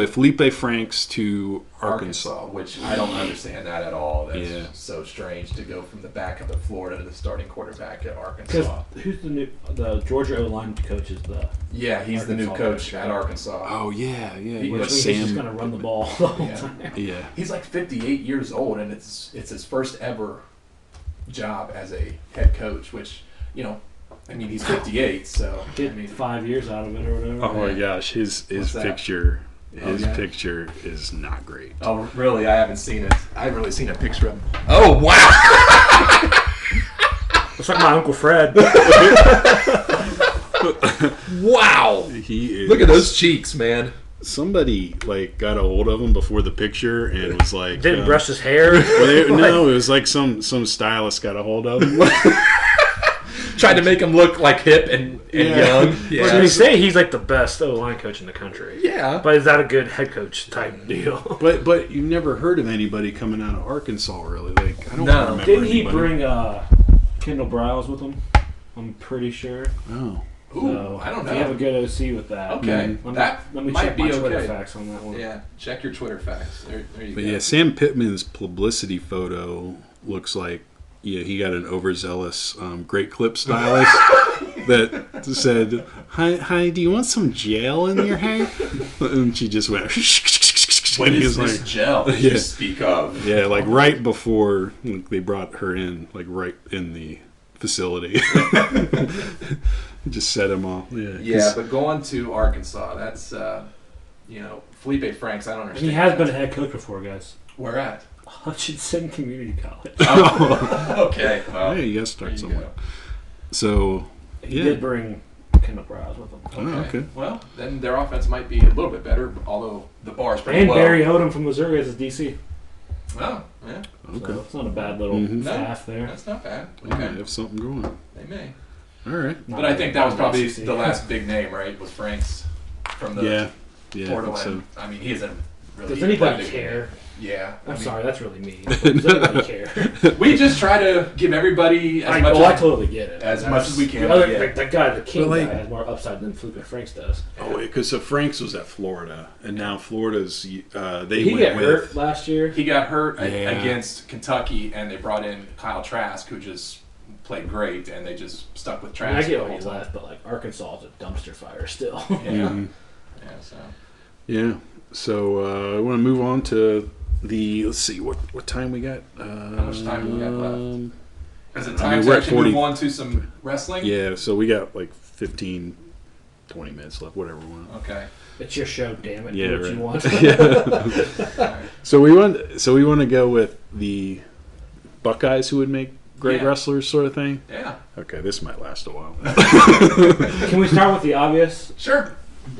Felipe Franks to Arkansas. which I don't understand that at all. That's Yeah. so strange to go from the backup of Florida to the starting quarterback at Because Arkansas. who's the Georgia O-line coach is the... Yeah, he's the new Arkansas coach coach. at Arkansas. Oh yeah. He Which was means he's just Sam. going to run the ball the whole Yeah. time. Yeah. He's like 58 years old, and it's his first ever job as a head coach. Which, he's 58, so Get 5 years out of it or whatever. Oh my gosh, his What's that? picture, Oh, yeah? picture is not great. Oh, really? I haven't seen it. I haven't really seen a picture of him. Oh, wow! Looks like my Uncle Fred. Wow! He is. Look at those cheeks, man. Somebody got a hold of him before the picture and was like, Didn't brush his hair. no, it was like some stylist got a hold of him. Tried to make him look like hip and young. Well, Yeah. they say he's like the best O-line coach in the country. Yeah. But is that a good head coach type deal? But you've never heard of anybody coming out of Arkansas, really? I don't No. remember. Didn't he anybody. bring Kendall Browse with him? I'm pretty sure. Oh, Ooh, So, I don't if you have a know. good OC with that. Okay. Let me might check be my Twitter okay. facts on that one. Yeah, check your Twitter facts. There you but go. yeah, Sam Pittman's publicity photo looks like he got an overzealous Great Clip stylist that said, "Hi, do you want some gel in your hair?" And she just went. What and he is was this like, gel that Yeah. you speak of? yeah, like right before they brought her in, like right in the facility. Just set him off. Yeah, Yeah, but going to Arkansas, that's Felipe Franks. I don't And understand. he has that. been a head coach before, guys. Where at? Hutchinson Community College. Okay. Well, Hey, you gotta there start you somewhere. go. So, He yeah. did bring Kendall Browse with him. Oh, okay. Well, then their offense might be a little bit better, although the bar is pretty And low. Barry Odom from Missouri as his DC. Oh, yeah. Okay. So it's not a bad little Mhm. staff there. That's not bad. They might Okay. have something going. They may. All right. But I think that was probably SEC. the last big name, right? Was Franks from the Yeah. I Portland. think so. I mean, he isn't really. Does even anybody that big. care? Yeah. I I'm mean, sorry, that's really mean. Does anybody care? We just try to give everybody as I much I totally get it. as much as we can. The other, Yeah. the guy, the King But, like- guy, has more upside than Felipe Franks does. Oh, because so Franks was at Florida, and now Florida's Did they he went get with. hurt last year? He got hurt Yeah. against Kentucky, and they brought in Kyle Trask, who just played great, and they just stuck with I mean, Trask. I get the why whole you time. left, but like Arkansas is a dumpster fire still. Yeah. Mhm. Yeah. So. Yeah. So I want to move on to the. Let's see what time we got. How much time do we have left? Is it I time mean, to we're at actually 40. move on to some wrestling? Yeah. So we got like 15, 20 minutes left. Whatever we want. Okay. It's your show, damn it. Yeah, Do what right. you want. Yeah. All right. So we want to go with the Buckeyes who would make great Yeah. wrestlers, sort of thing. Yeah. Okay, this might last a while. Can we start with the obvious? Sure.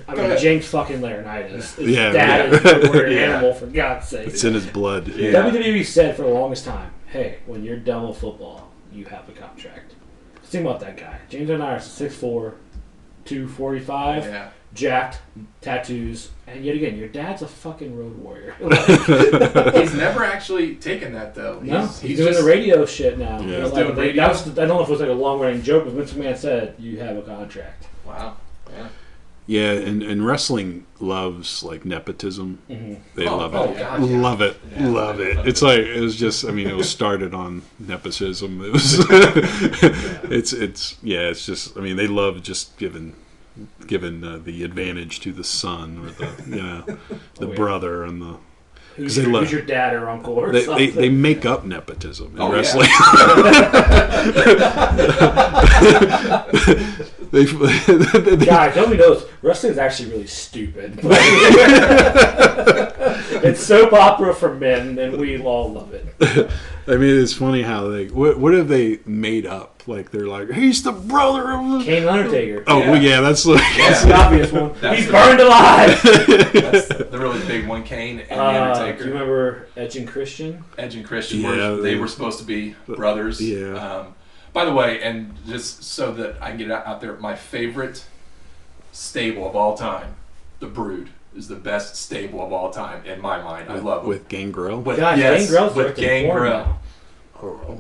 I Go mean, ahead. James fucking Laurinaitis. His Yeah, dad yeah. is a warrior Yeah. animal, for God's sake. It's in his blood. Yeah. WWE said for the longest time, hey, when you're done with football, you have a contract. Think about that guy. James Laurinaitis is 6'4", 245, Yeah. jacked, tattoos, and yet again, your dad's a fucking road warrior. He's never actually taken that though. He's doing the radio shit now. Yeah. You know, He's doing radio? I don't know if it was like a long running joke, but Vince McMahon said you have a contract. Wow. Yeah. Yeah, and wrestling loves like nepotism. Mm-hmm. They love oh, it. God, yeah. Love it. Yeah, love they it. love It's it. like it was just. I mean, it was started on nepotism. It was. It's just. I mean, they love just giving the advantage to the son or the brother and the. Who's they love- your dad or uncle or They something? make up nepotism in Oh, yeah. wrestling. Guys, nobody knows. Wrestling is actually really stupid. It's soap opera for men, and we all love it. I mean, it's funny how what have they made up? Like they're like, he's the brother of. Kane Undertaker. Oh well, yeah, that's like. That's the obvious one. That's He's the- burned alive. That's the really big one, Kane and The Undertaker. Do you remember Edge and Christian? Edge and Christian Yeah, they were supposed to be brothers. Yeah. By the way, and just so that I can get it out there, my favorite stable of all time, The Brood, is the best stable of all time in my mind. I love with Gangrel. With, Guys, yes, Gangrel's with directing porn Gangrel. now.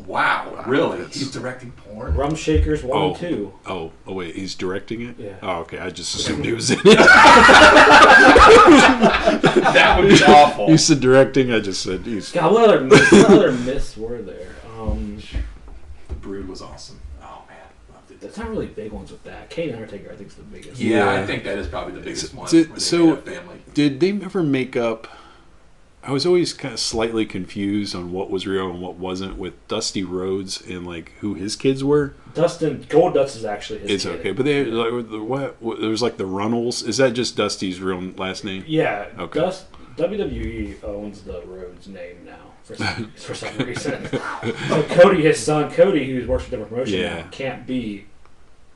Wow, really? that's- He's directing porn? Rum Shakers 1 and 2. Oh wait, he's directing it? Yeah. Oh, okay. I just assumed he was in it. That would be awful. You said directing. I just said he's. God, what other myths were there? The Brood was awesome. Oh man, loved it. There's not really big ones with that. Kane Undertaker, I think, is the biggest. Yeah, Yeah. I think that is probably the biggest one. Did- where they so- made up family. Did they ever make up? I was always kind of slightly confused on what was real and what wasn't with Dusty Rhodes and like who his kids were. Gold Dust is actually his It's kid. okay, but they like what there was like the Runnels. Is that just Dusty's real last name? Yeah, Okay. WWE owns the Rhodes name now for some reason. So Cody, his son Cody, who works for different promotion Yeah. now, can't be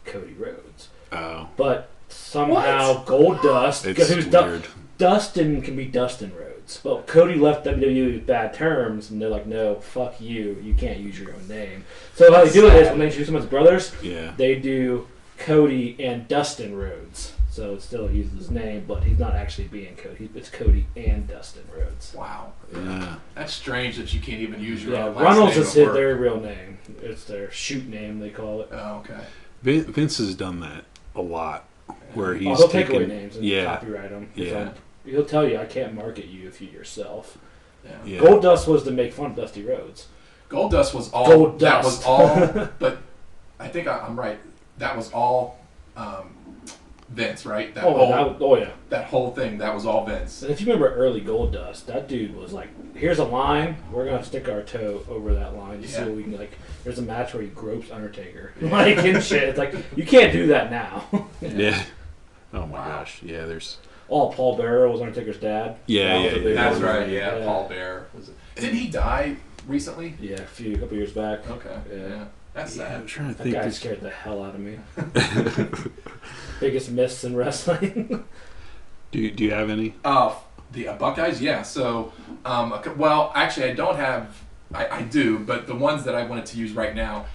Cody Rhodes. Oh, But somehow Gold Dust, it's who's weird. Dustin can be Dustin Rhodes. But Cody left WWE with bad terms, and they're like, no, fuck you. You can't use your own name. So how they do it is when they introduce him as brothers, Yeah. they do Cody and Dustin Rhodes. So it still uses his name, but he's not actually being Cody. It's Cody and Dustin Rhodes. Wow. Yeah. That's strange that you can't even use your Yeah, own last Runnels name is at work. their real name. It's their shoot name, they call it. Oh, okay. Vince has done that a lot, where Oh, he's he'll take away taken. names and Yeah. copyright them. Yeah. He'll tell you, I can't market you if you yourself. Yeah. Yeah. Gold Dust was to make fun of Dusty Rhodes. Gold Dust was all. Gold That Dust. was all. But I think I'm right. That was all Vince, right? That Yeah. that whole thing. That was all Vince. And if you remember early Gold Dust, that dude was like, here's a line, we're going to stick our toe over that line to see Yeah. what we can, like, there's a match where he gropes Undertaker. Like, and shit. It's like, you can't do that now. Yeah. Oh my Wow. gosh. Yeah. There's. Oh, Paul Bearer was Undertaker's dad. Yeah, That was yeah, a big That's one. right. Yeah. Paul Bear. Didn't he die recently? Yeah, a couple years back. Okay. Yeah. Yeah. That's Yeah, I'm sad. trying to That think. guy There's- scared the hell out of me. Biggest myths in wrestling. Do you have any? The Buckeyes, yeah. So, well, actually, I don't have. I do, but the ones that I wanted to use right now.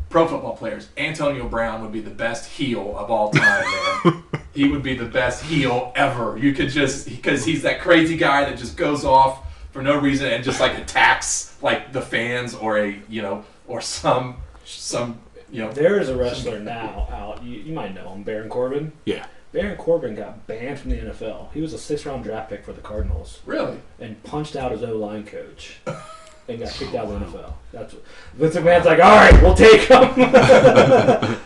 Pro football players. Antonio Brown would be the best heel of all time, man. He would be the best heel ever. You could just because he's that crazy guy that just goes off for no reason and just like attacks like the fans or or some There is a wrestler now out. You might know him, Baron Corbin. Yeah. Baron Corbin got banned from the NFL. He was a 6th-round draft pick for the Cardinals really. and punched out his O-line coach and got kicked out of the NFL. That's what Vince McMahon's like. All right, we'll take him.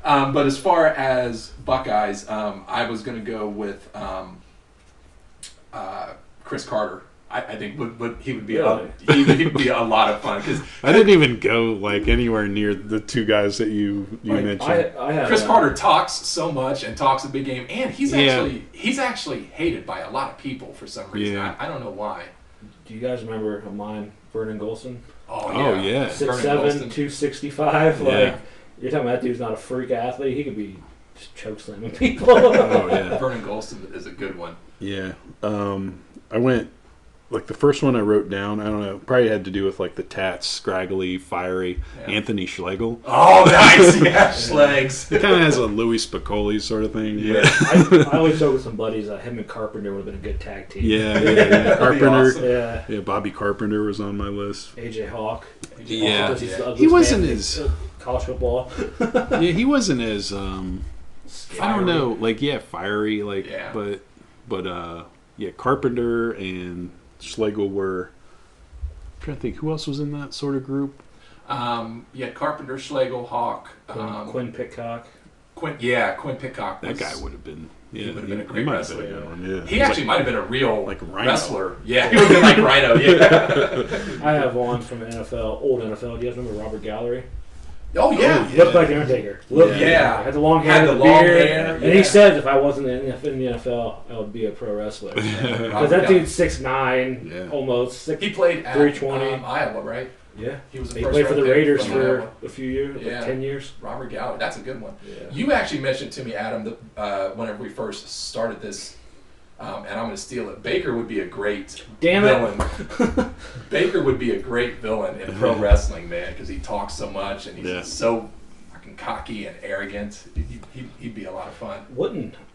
But as far as Buckeyes, I was going to go with Chris Carter. I think he would be Really? he would be a lot of fun because I didn't even go like anywhere near the two guys that you Like, mentioned. I had Chris Carter talks so much and talks a big game, and he's Yeah. actually hated by a lot of people for some reason. Yeah. I don't know why. Do you guys remember of mine, Vernon Golson? Oh, yeah. 6'7", Vernon Golston. 265. Yeah. Like, you're talking about that dude's not a freak athlete. He could be just choke slamming people. Oh yeah. Vernon Golston is a good one. Yeah. I went like the first one I wrote down, I don't know, probably had to do with like the tats, scraggly, fiery, Anthony Schlegel. Oh, nice, yeah, Schlegs. It kind of has a Louis Spicoli sort of thing. Yeah. I always joke with some buddies that him and Carpenter would have been a good tag team. Yeah. Carpenter. Awesome. Yeah. Bobby Carpenter was on my list. AJ Hawk. Yeah. Also, he's the ugliest He wasn't man in as college football. yeah, he wasn't as I don't know, like fiery, like but Carpenter and Schlegel were. I'm trying to think who else was in that sort of group. Carpenter, Schlegel, Hawk, Quinn Pitcock. Quinn Pitcock. That guy would have been. Yeah, he would have been a great might wrestler. have been a good one, yeah. He actually might have been a real Rhino. wrestler. Yeah, he would have been like Rhino. Yeah. I have one from NFL, old NFL. Do you guys remember Robert Gallery? Oh yeah. Looked like the Undertaker. Had the long hair, Had the long beard, hair, and he said if I wasn't in the NFL, I would be a pro wrestler. Because that dude's 6'9", almost. He played at 320. Iowa, right? Yeah. He was He played for the Raiders for Iowa. a few years, like 10 years. Robert Gallery, that's a good one. Yeah. You actually mentioned to me, Adam, that whenever we first started this, and I'm going to steal it. Baker would be a great villain. Baker would be a great villain in pro wrestling, man, because he talks so much and he's so fucking cocky and arrogant. He'd be a lot of fun.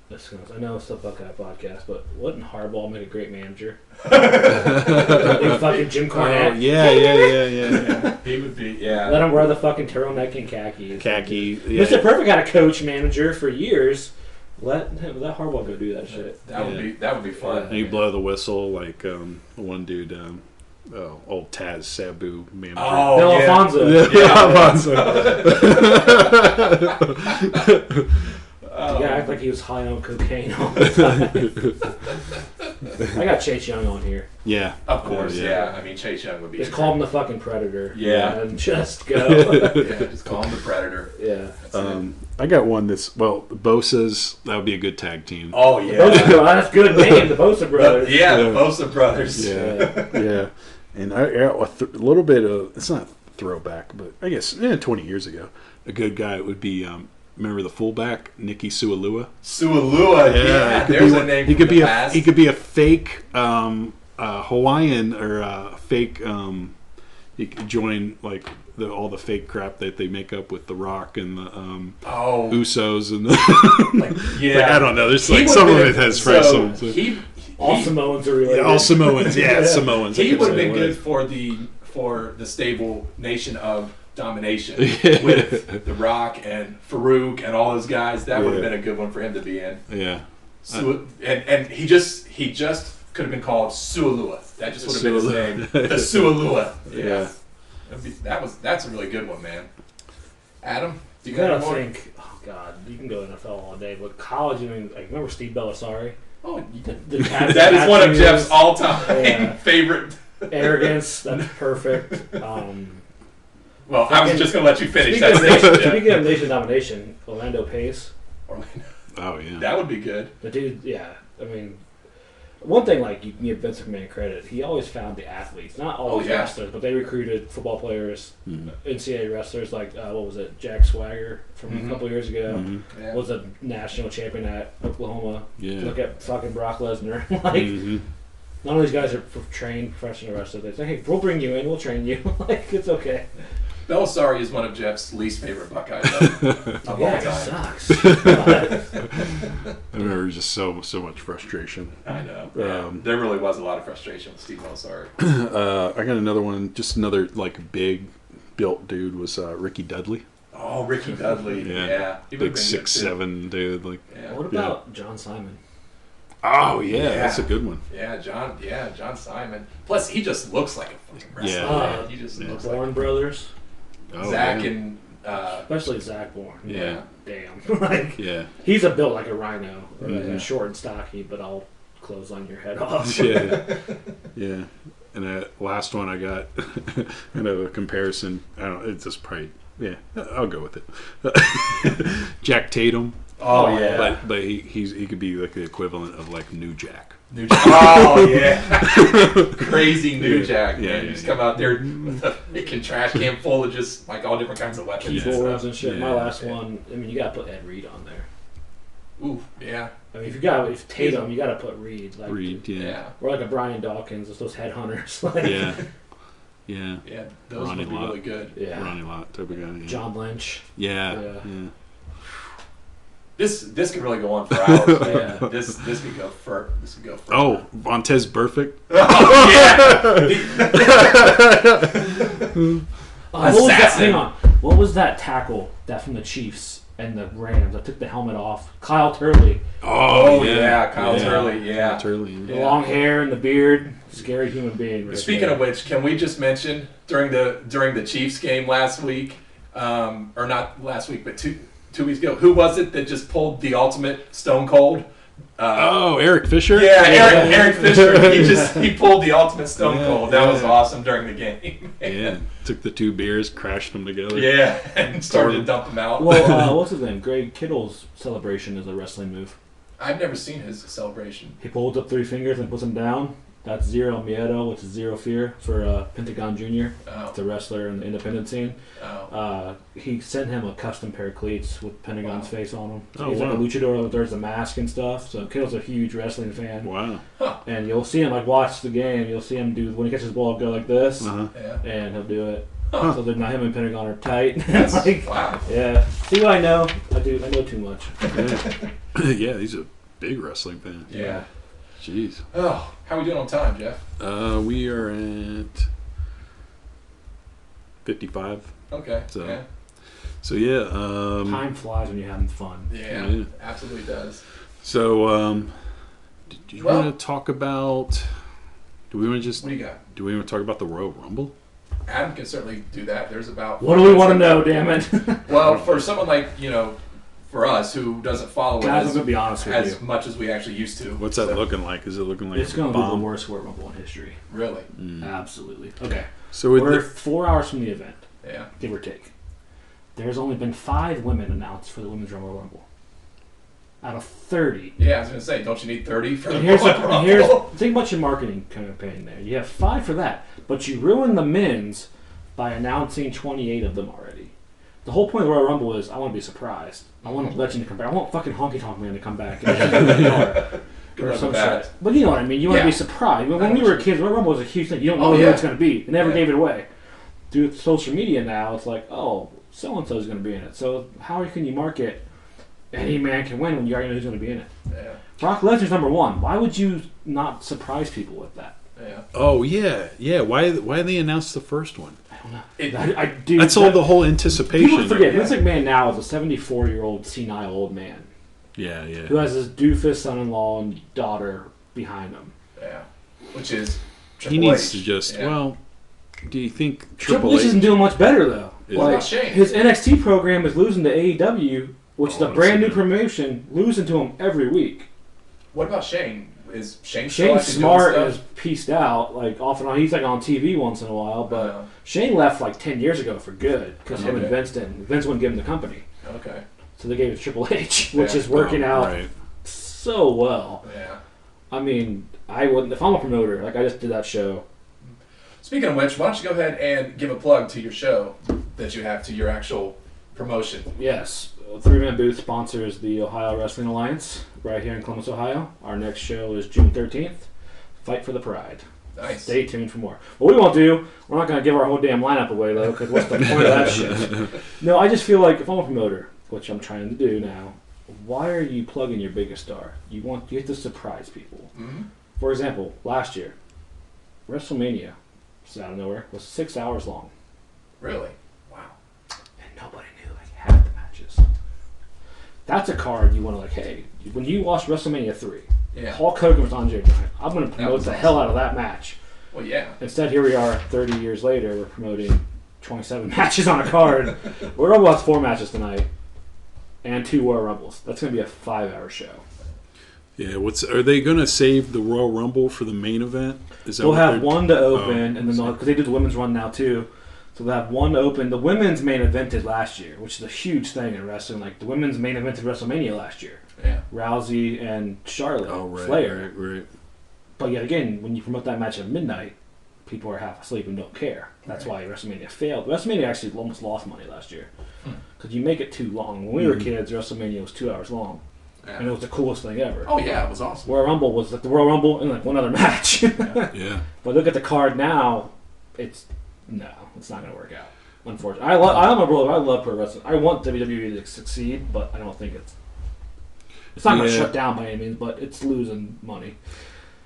I know it's the Buckeye podcast, but wouldn't Harbaugh make a great manager? Fucking Jim Cornette. Yeah. He would be, Let him wear the fucking turtleneck and khakis. Yeah. Mr. Perfect had a coach manager for years. Let Harbaugh go do that shit. That would be fun. And you blow the whistle like one dude, old Taz Sabu manager. Oh, no, yeah. Alfonso. Yeah, act like he was high on cocaine all the time. I got Chase Young on here. Yeah. Of course, yeah. I mean, Chase Young would be. Just call him the fucking Predator. Yeah. And just go. Just call him the Predator. Yeah. I got one the Bosa's. That would be a good tag team. Oh, yeah. That's a good name, the Bosa brothers. The Bosa brothers. Yeah. And a little bit of, it's not throwback, but I guess 20 years ago, a good guy would be, remember the fullback, Nicky Sualua? Sualua, there's a name. He could be a fake Hawaiian or a fake. He could join like all the fake crap that they make up with The Rock and the Usos and the. I don't know. There's like some of it has fresh songs. All Samoans are related. All Samoans, Samoans. He would have been good for the stable Nation of Domination with The Rock and Farouk and all those guys. That would have been a good one for him to be in. Yeah. And he just could have been called Sualua. That just would have been his name. The Sualua. Yeah. That's a really good one, man. Adam, do you got any more? think? Oh God, you can go NFL all day, but college. I mean, like, remember Steve Belisari? Oh, that is one of Jeff's all-time favorite. Arrogance. That's perfect. Well, I was just going to let you finish that. Speaking of Nation Domination, Orlando Pace. Oh yeah, that would be good. The dude, I mean, one thing like you can give Vince McMahon credit. He always found the athletes, not always wrestlers, but they recruited football players, NCAA wrestlers. Like what was it, Jack Swagger from a couple years ago was a national champion at Oklahoma. Yeah. Look at fucking Brock Lesnar. None of these guys are trained professional wrestlers. They say, "Hey, we'll bring you in. We'll train you." Like it's okay. Belisari is one of Jeff's least favorite Buckeyes of all time. Sucks. I remember just so much frustration. I know. There really was a lot of frustration with Steve Belisari. I got another one. Just another like big built dude was Ricky Dudley. Oh, Ricky Dudley. Yeah. He big 6'7" dude. Like. Yeah. What about John Simon? Oh yeah, that's a good one. Yeah, John Simon. Plus, he just looks like a fucking wrestler. He just looks Bourne like brothers. Zach and especially Zach Bourne. Yeah. Damn. He's built like a rhino, short and stocky, but I'll clothesline your head off. Yeah. And last one I got, a comparison. I don't know. It's just probably I'll go with it. Jack Tatum. Oh yeah. But he could be like the equivalent of like New Jack. Oh yeah. Crazy New Jack. Man. You just come out there with a freaking trash can full of just like all different kinds of weapons Keyboards and shit. My last one. I mean, you gotta put Ed Reed on there. Ooh, yeah. I mean, if Tatum, you got to put Reed. Like, Reed, yeah. Or like a Brian Dawkins, those headhunters. Like, Yeah. Yeah, those Ronnie would be Lott. really good. Yeah. Ronnie Lott type of guy. Yeah. John Lynch. Yeah. This could really go on for hours. Man. Yeah. This could go for. Oh, Vontez Burfict. Oh yeah. Hang on. What was that tackle that from the Chiefs and the Rams that took the helmet off? Kyle Turley. Oh yeah, Kyle Turley. Yeah. Kyle Turley. The long hair and the beard. Scary human being. Right Speaking there. of which, can we just mention during the Chiefs game last week, or not last week, but two weeks ago, who was it that just pulled the ultimate Stone Cold? Eric Fisher. Yeah, Eric Fisher. He pulled the ultimate Stone Cold. That was awesome during the game. Yeah, took the 2 beers, crashed them together. Yeah, and started to dump them out. Well, what's his name? Greg Kittle's celebration is a wrestling move. I've never seen his celebration. He holds up 3 fingers and puts them down. That's Zero Miedo, which is Zero Fear for Pentagon Jr. Oh. It's a wrestler in the independent scene. Oh. He sent him a custom pair of cleats with Pentagon's face on them. So Oh, he's wow. like a luchador. There's a mask and stuff. So Kittle's a huge wrestling fan. Wow. And you'll see him, like, watch the game. You'll see him do, when he catches the ball, go like this. Uh-huh. Yeah. And he'll do it. So they're not him and Pentagon are tight. That's, like, wow. yeah. See what I know? I know too much. Yeah, he's a big wrestling fan. Yeah. Jeez. Oh, how are we doing on time, Jeff? We are at 55. Okay. So- So, Time flies when you're having fun. yeah, absolutely does. So, do you Well- want to talk about? Do we want to just? What do you got? Do we want to talk about the Royal Rumble? Adam can certainly do that. There's about. What do we want to know, damn it? Well, for someone like for us who doesn't follow Guys, I'm it going to be honest with as you. much as we actually used to. What's that So, looking like? Is it looking like It's a going to be the bomb? worst Royal Rumble in history. Really? Absolutely. Okay. So with We're the, 4 hours from the event, Yeah. give or take. There's only been 5 women announced for the Women's Royal Rumble. Out of 30. Yeah, I was gonna say, don't you need 30 for the And here's Rumble? think about your marketing campaign there. You have 5 for that, but you ruined the men's by announcing 28 of them already. The whole point of the Royal Rumble is I want to be surprised. I want a legend to come back. I want fucking Honky Tonk Man to come back. Good Or luck some with that. shit. But you know what I mean. You want to Yeah. be surprised. When we were kids, Royal Rumble was a huge thing. You don't know who yeah. it's going to be. They never Yeah. gave it away. Through social media now, it's like, oh, so-and-so is going to be in it. So how can you market any man can win when you already know who's going to be in it? Yeah. Brock Lesnar's number 1. Why would you not surprise people with that? Yeah. oh yeah. Why they announced the first one? I don't know. It- Dude, That's all the whole anticipation. people forget. Vince McMahon now is a 74-year-old senile old man Yeah. who has his doofus son-in-law and daughter behind him. Yeah. Which is He Triple needs H. to just. Yeah. Well, do you think Triple Triple H isn't H? doing much better though. Is What Like, about Shane? his NXT program is losing to AEW, which is Oh, a brand new that's- promotion, losing to him every week. What about Shane? Is Shane still Shane actually Smart doing is stuff? pieced out, like off and on. He's like on TV once in a while, but Oh. Shane left like 10 years ago for good because him and Okay. Vince didn't. Vince wouldn't give him the company, Okay. so they gave it to Triple H, which Yeah. is working out Right. so well. Yeah. I mean, I wouldn't if I'm a promoter. Like I just did that show. Speaking of which, why don't you go ahead and give a plug to your show that you have, to your actual promotion? Yes, 3-Man Booth sponsors the Ohio Wrestling Alliance right here in Columbus, Ohio. Our next show is June 13th. Fight for the Pride. Nice. Stay tuned for more. What we won't do, we're not going to give our whole damn lineup away, though, because what's the point of that shit? No, I just feel like if I'm a promoter, which I'm trying to do now, why are you plugging your biggest star? You have to surprise people. Mm-hmm. For example, last year, WrestleMania, just out of nowhere, was 6 hours long. Really? Wow. And nobody knew like half the matches. That's a card you want to hey, when you watch WrestleMania 3, Yeah. Hulk Hogan was Andre Giant. I'm going to promote was the awesome. hell out of that match. Well, yeah. Instead, here we are 30 years later, we're promoting 27 matches on a card. We're going to watch 4 matches tonight and 2 Royal Rumbles. That's going to be a 5-hour show. Yeah. Are they going to save the Royal Rumble for the main event? Is that They'll what have they're- one to open, and then so- because they do the women's run now too, so they'll have one to open. The women's main evented last year, which is a huge thing in wrestling. Like the women's main evented WrestleMania last year, Yeah. Rousey and Charlotte Oh right. Flair. Right. But yet again, when you promote that match at midnight, people are half asleep and don't care. That's why WrestleMania failed. WrestleMania actually almost lost money last year because you make it too long. When we were kids, WrestleMania was 2 hours long. Yeah. And it was the coolest thing ever. Oh yeah, it was awesome. Royal Rumble was like the Royal Rumble and like one other match. Yeah. But look at the card now. It's not going to work out. Unfortunately, I love pro wrestling. I want WWE to succeed, but I don't think it's not going to shut down by any means. But it's losing money.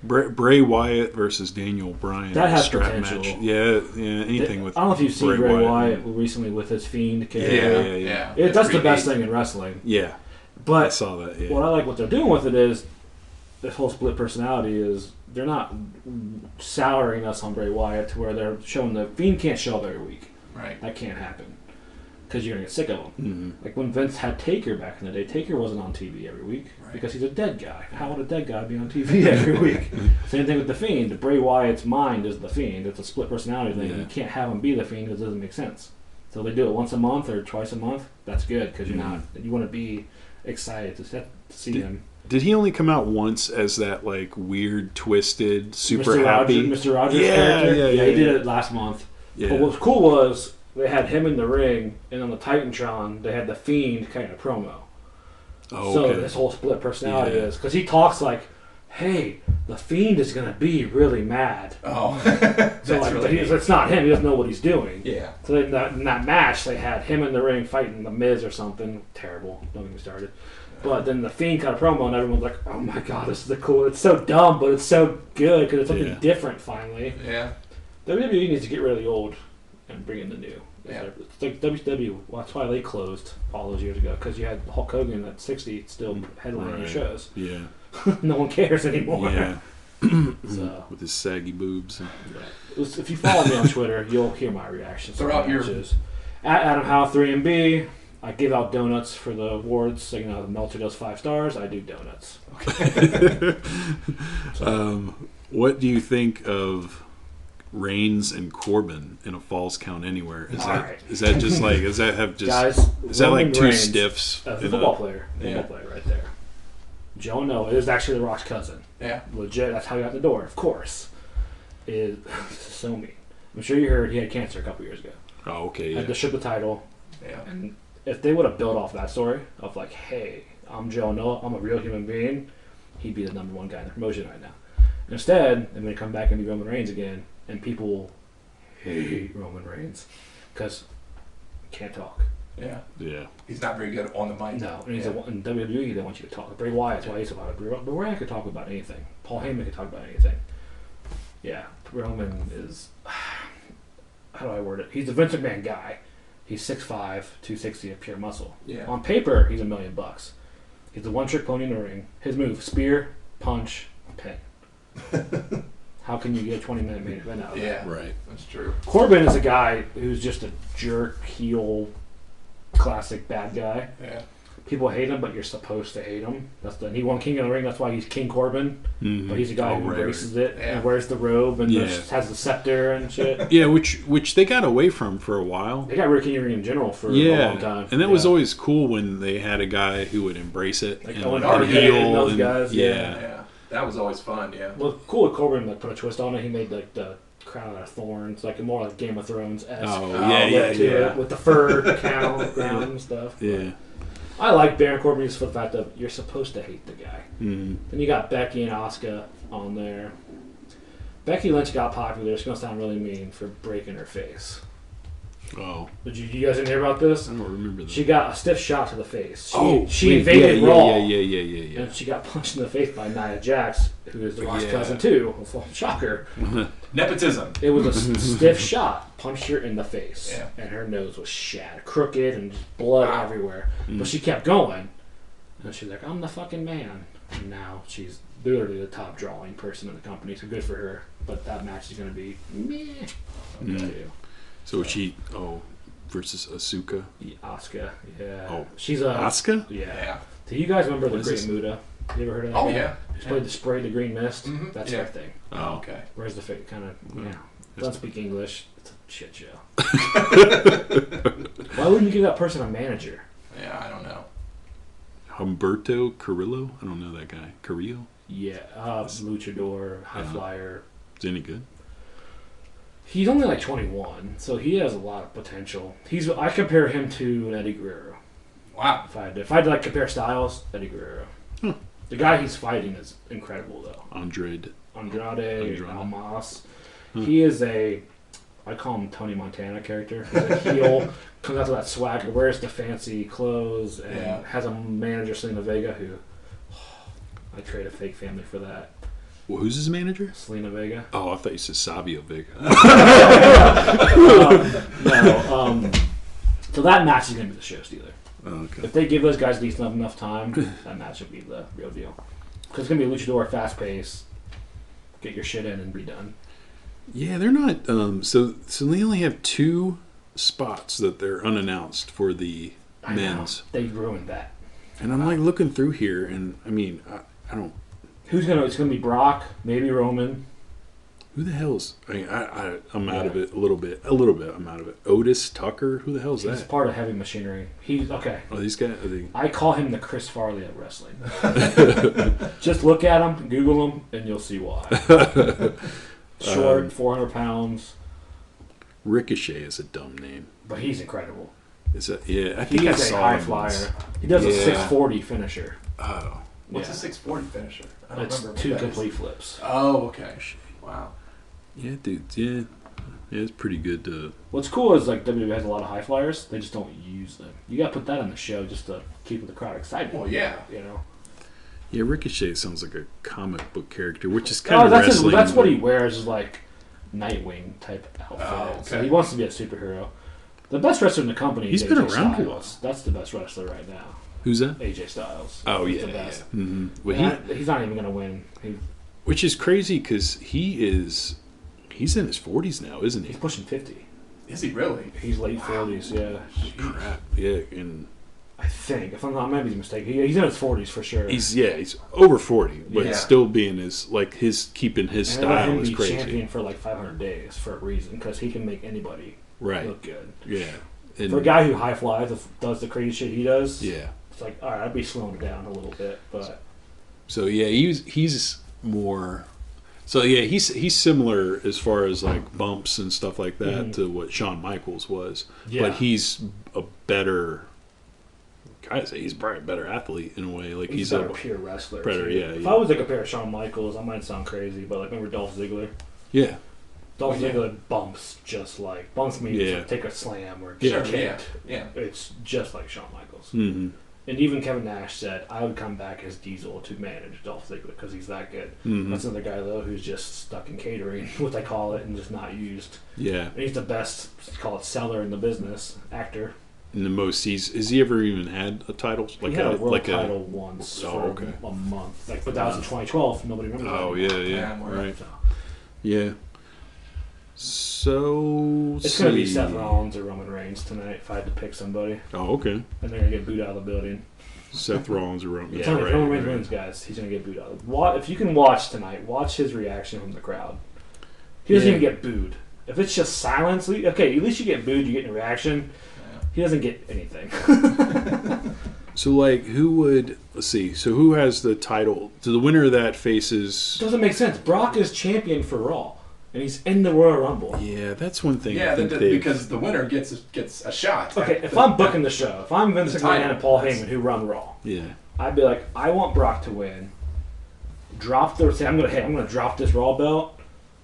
Bray Wyatt versus Daniel Bryan. That has strap potential. match. Yeah, anything with. I don't know if you've seen Bray Wyatt recently with his Fiend character. Yeah. That's the best thing in wrestling. Yeah, but I saw that. Yeah. What I like what they're doing with it is this whole split personality is they're not souring us on Bray Wyatt to where they're showing the Fiend can't show up every week. Right. That can't happen. Because you're going to get sick of him. Mm-hmm. Like when Vince had Taker back in the day, Taker wasn't on TV every week because he's a dead guy. How would a dead guy be on TV every week? Same thing with the Fiend. Bray Wyatt's mind is the Fiend. It's a split personality thing. Yeah. You can't have him be the Fiend because it doesn't make sense. So they do it once a month or twice a month. That's good because you want to be excited to see him. Did he only come out once as that like weird, twisted, super Mr. happy? Mr. Rogers character? Yeah, he did it last month. Yeah. But what was cool was they had him in the ring, and on the Titantron, they had the Fiend kind of promo. Oh, so okay. this whole split personality is because he talks like, "Hey, the Fiend is gonna be really mad." Oh, So like, but it's not him. He doesn't know what he's doing. Yeah. So in that match, they had him in the ring fighting the Miz or something terrible. Don't get me started. But then the Fiend cut a promo, and everyone's like, "Oh my god, this is the cool." It's so dumb, but it's so good because it's something different finally. Yeah. WWE needs to get rid of the old and bring in the new. Yeah. It's like WCW. Well, that's why they closed all those years ago because you had Hulk Hogan at 60 still headlining your shows. Yeah. No one cares anymore. Yeah. So, With his saggy boobs. if you follow me on Twitter, you'll hear my reactions. Throw out your matches. At Adam Howell 3MB. I give out donuts for the awards. So, Meltzer does 5 stars. I do donuts. Okay. What do you think of Reigns and Corbin in a Falls Count Anywhere? Is that just like is that Roman like two Reigns, stiffs? A football player right there. Joe Noah is actually The Rock's cousin. Yeah. Legit. That's how he got in the door. Of course. Is so mean. I'm sure you heard he had cancer a couple years ago. Oh, okay. Yeah. Had to ship the title. Yeah. And if they would have built off that story of like, hey, I'm Joe Noah, I'm a real human being, he'd be the number one guy in the promotion right now. Instead, they're going to come back and be Roman Reigns again, and people hate Roman Reigns because he can't talk. Yeah. Yeah. He's not very good on the mic. No, and he's in WWE, they want you to talk. Bray Wyatt's why he's about it. But Bray could talk about anything. Paul Heyman could talk about anything. Yeah, Roman is. How do I word it? He's a Vince McMahon guy. He's 6'5", 260 of pure muscle. Yeah. On paper, he's $1 million. He's the one-trick pony in the ring. His move: spear, punch, pin. How can you get a 20-minute main event out of that? Yeah, Right. That's true. Corbin is a guy who's just a jerk, heel, classic bad guy. Yeah. People hate him, but you're supposed to hate him. He won King of the Ring. That's why he's King Corbin. Mm-hmm. But he's a guy who embraces it Yeah. and wears the robe and has the scepter and shit. Yeah, which they got away from for a while. They got rid of King of the Ring in general for a long time. And that was always cool when they had a guy who would embrace it. Like and Owen like, Hart heel and those and- guys. Yeah. That was always fun. Yeah. Well, cool with Corbin, put a twist on it. He made like the crown out of thorns, like more like Game of Thrones-esque. Yeah. With the fur crown and stuff. Yeah. I like Baron Corbin just for the fact that you're supposed to hate the guy. Mm-hmm. Then you got Becky and Asuka on there. Becky Lynch got popular. It's going to sound really mean for breaking her face. Oh. Did you guys didn't hear about this? I don't remember that. She got a stiff shot to the face. She invaded Raw. Yeah. And she got punched in the face by Nia Jax, who is the Rock's cousin too. Shocker. Nepotism. It was a stiff shot. Punched her in the face. Yeah. And her nose was shattered, crooked, and just blood everywhere. But she kept going. And she's like, I'm the fucking man. And now she's literally the top drawing person in the company, so good for her. But that match is going to be meh. Too. So she versus Asuka. Yeah, Asuka, yeah. Oh. She's a Asuka? Yeah. Do you guys remember What the is Great this? Muda? You ever heard of that? Oh, guy? yeah. Who's played the Spray the Green Mist? Mhm. That's Yeah. her thing. Oh, okay. Where's the fake kind of, Doesn't speak English. It's a shit show. Why wouldn't you give that person a manager? Yeah, I don't know. Humberto Carrillo? I don't know that guy. Carrillo? Yeah, luchador, high flyer. Is he any good? He's only like 21, so he has a lot of potential. I compare him to an Eddie Guerrero. Wow. If I had to like compare styles, Eddie Guerrero. The guy he's fighting is incredible, though. Andrade. Almas. He is I call him Tony Montana character. He's a heel, comes out to that swagger, wears the fancy clothes, and has a manager, Selena Vega, who I trade a fake family for that. Well, who's his manager? Selena Vega. Oh, I thought you said Savio Vega. So that match is going to be the show stealer. Oh, okay. If they give those guys decent enough time, that match will be the real deal. Because it's going to be a luchador, fast pace, get your shit in and be done. Yeah, they're not. So they only have 2 spots that they're unannounced for the men's. They ruined that. And I'm like looking through here, and I mean, I don't. Who's gonna? It's gonna be Brock, maybe Roman. Who the hell's? I mean, I'm out of it a little bit. I'm out of it. Otis Tucker. Who the hell's that? He's part of Heavy Machinery. He's okay. Oh, these guys. I call him the Chris Farley of wrestling. Just look at him, Google him, and you'll see why. Short, 400 pounds. Ricochet is a dumb name. But he's incredible. Is that? Yeah, I think He I is a saw high him once. flyer. He does a 640 finisher. Oh, What's a 640 finisher? I don't It's remember. 2 what that is. complete flips. Oh, okay. Wow. yeah, dude. Yeah, it's pretty good. What's cool is like WWE has a lot of high flyers. They just don't use them. You got to put that on the show just to keep the crowd excited. Well, yeah. You know. Yeah, Ricochet sounds like a comic book character, which is kind of that's wrestling. that's what he wears, is like Nightwing type outfit. Oh, okay. So he wants to be a superhero. The best wrestler in the company He's is been AJ around for a Styles. That's the best wrestler right now. Who's that? AJ Styles. Oh He's yeah, the yeah. best. Mm-hmm. Well, He's not even going to win. which is crazy because he's in his 40s now, isn't he? He's pushing 50. Is he really? He's late 40s, yeah. Crap. Yeah, and I think. If I'm not, I might be mistaken. He's in his 40s for sure. he's over 40, but Yeah. still being keeping his and they let style him is be crazy. champion for like 500 days for a reason, because he can make anybody Right. look good. Yeah. And, For a guy who high flies, does the crazy shit he does, yeah. it's like, all right, I'd be slowing it down a little bit, but So yeah, he's more. So yeah, he's similar as far as like bumps and stuff like that to what Shawn Michaels was, Yeah. but he's a better. I'd say he's probably a better athlete in a way. Like he's a better pure wrestler. better, too. yeah, If yeah. I was to compare Shawn Michaels, I might sound crazy, but like remember Dolph Ziggler? Yeah. Dolph yeah. Ziggler bumps just like means Yeah. to take a slam or Sure, get yeah. kicked. Yeah. It's just like Shawn Michaels. Mm-hmm. And even Kevin Nash said, I would come back as Diesel to manage Dolph Ziggler because he's that good. Mm-hmm. That's another guy, though, who's just stuck in catering, what they call it, and just not used. Yeah. And he's the best, call it seller in the business, actor. And the most has he ever even had a title? Like He had a world like title once Oh, for okay. a month. Like, but that was in 2012. Nobody remembers Oh that. yeah, Yeah, right. So, Yeah. So it's going to be Seth Rollins or Roman Reigns tonight if I had to pick somebody. Oh, okay. And they're going to get booed out of the building. Seth Rollins or Roman. Yeah, if Roman Reigns wins, guys, he's going to get booed out. If you can watch tonight, watch his reaction from the crowd. He doesn't even get booed. If it's just silence, okay, at least you get booed, you get a reaction. He doesn't get anything. So, like, who would... Let's see. So, who has the title? So, the winner of that faces... Doesn't make sense. Brock is champion for Raw, and he's in the Royal Rumble. Yeah, that's one thing. Yeah, I think because the winner gets a shot. Okay, if I'm booking the show, if I'm Vince McMahon and Paul Heyman who run Raw, Yeah. I'd be like, I want Brock to win. Say, I'm gonna drop this Raw belt.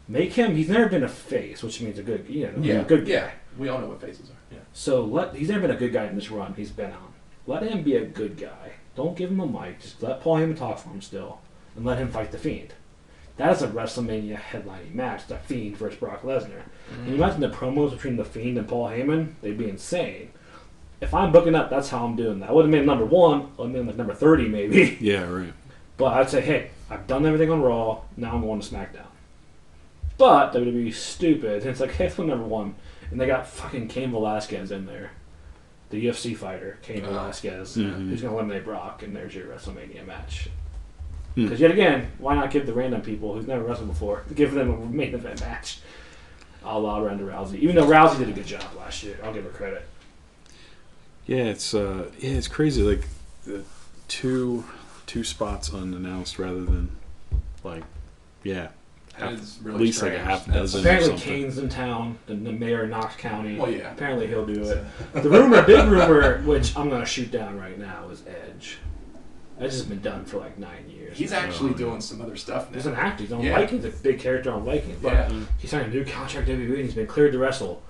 Make him. He's never been a face, which means a good, a good guy. Yeah, we all know what faces are. Yeah. So he's never been a good guy in this run he's been on. Let him be a good guy. Don't give him a mic. Just let Paul Heyman talk for him still, and let him fight the Fiend. That is a WrestleMania headlining match. The Fiend versus Brock Lesnar. And you imagine the promos between the Fiend and Paul Heyman? They'd be insane. If I'm booking up, that's how I'm doing that. I would have made number 1. I would have made like number 30 maybe. Yeah, right. But I'd say, hey, I've done everything on Raw. Now I'm going to SmackDown. But WWE's stupid. And it's like, hey, let's put number 1. And they got fucking Cain Velasquez in there. The UFC fighter, Cain Velasquez, who's going to eliminate Brock, and there's your WrestleMania match. Because yet again, why not give the random people who've never wrestled before, give them a main event match, a la Ronda Rousey. Even though Rousey did a good job last year, I'll give her credit. Yeah, it's crazy. Like two spots unannounced rather than like That is really at least strange. like a half dozen. Apparently, or something. Kane's in town, the mayor of Knox County. Well, yeah. Apparently, he'll do it. The big rumor, which I'm going to shoot down right now, is Edge. That's just been done for like 9 years. He's actually doing some other stuff now. He's an actor. He's on Yeah. Vikings, a big character on Vikings. But he signed a new contract WWE and he's been cleared to wrestle.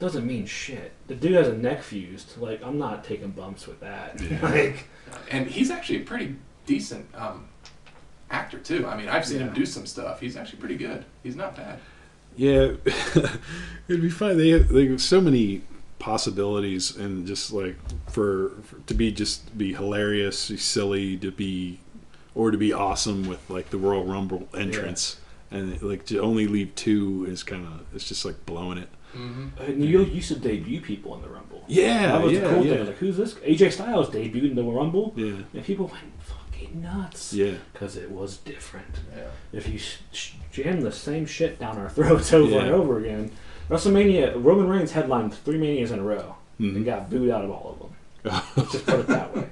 Doesn't mean shit. The dude has a neck fused. Like, I'm not taking bumps with that. Like, and he's actually a pretty decent actor too. I mean, I've seen him do some stuff. He's actually pretty good. He's not bad. Yeah, it'd be fun. They have so many possibilities, and just like for to be hilarious, silly, to be awesome with like the Royal Rumble entrance, and like to only leave 2 is kind of, it's just like blowing it. And you used to debut people in the Rumble. Yeah, that was the cool thing. yeah. I was like, who's this? AJ Styles debuted in the Rumble. Yeah, and people went fucking nuts. Yeah, because it was different. Yeah. If you jam the same shit down our throats over and over again, WrestleMania, Roman Reigns headlined 3 Manias in a row and got booed out of all of them. Let's just put it that way.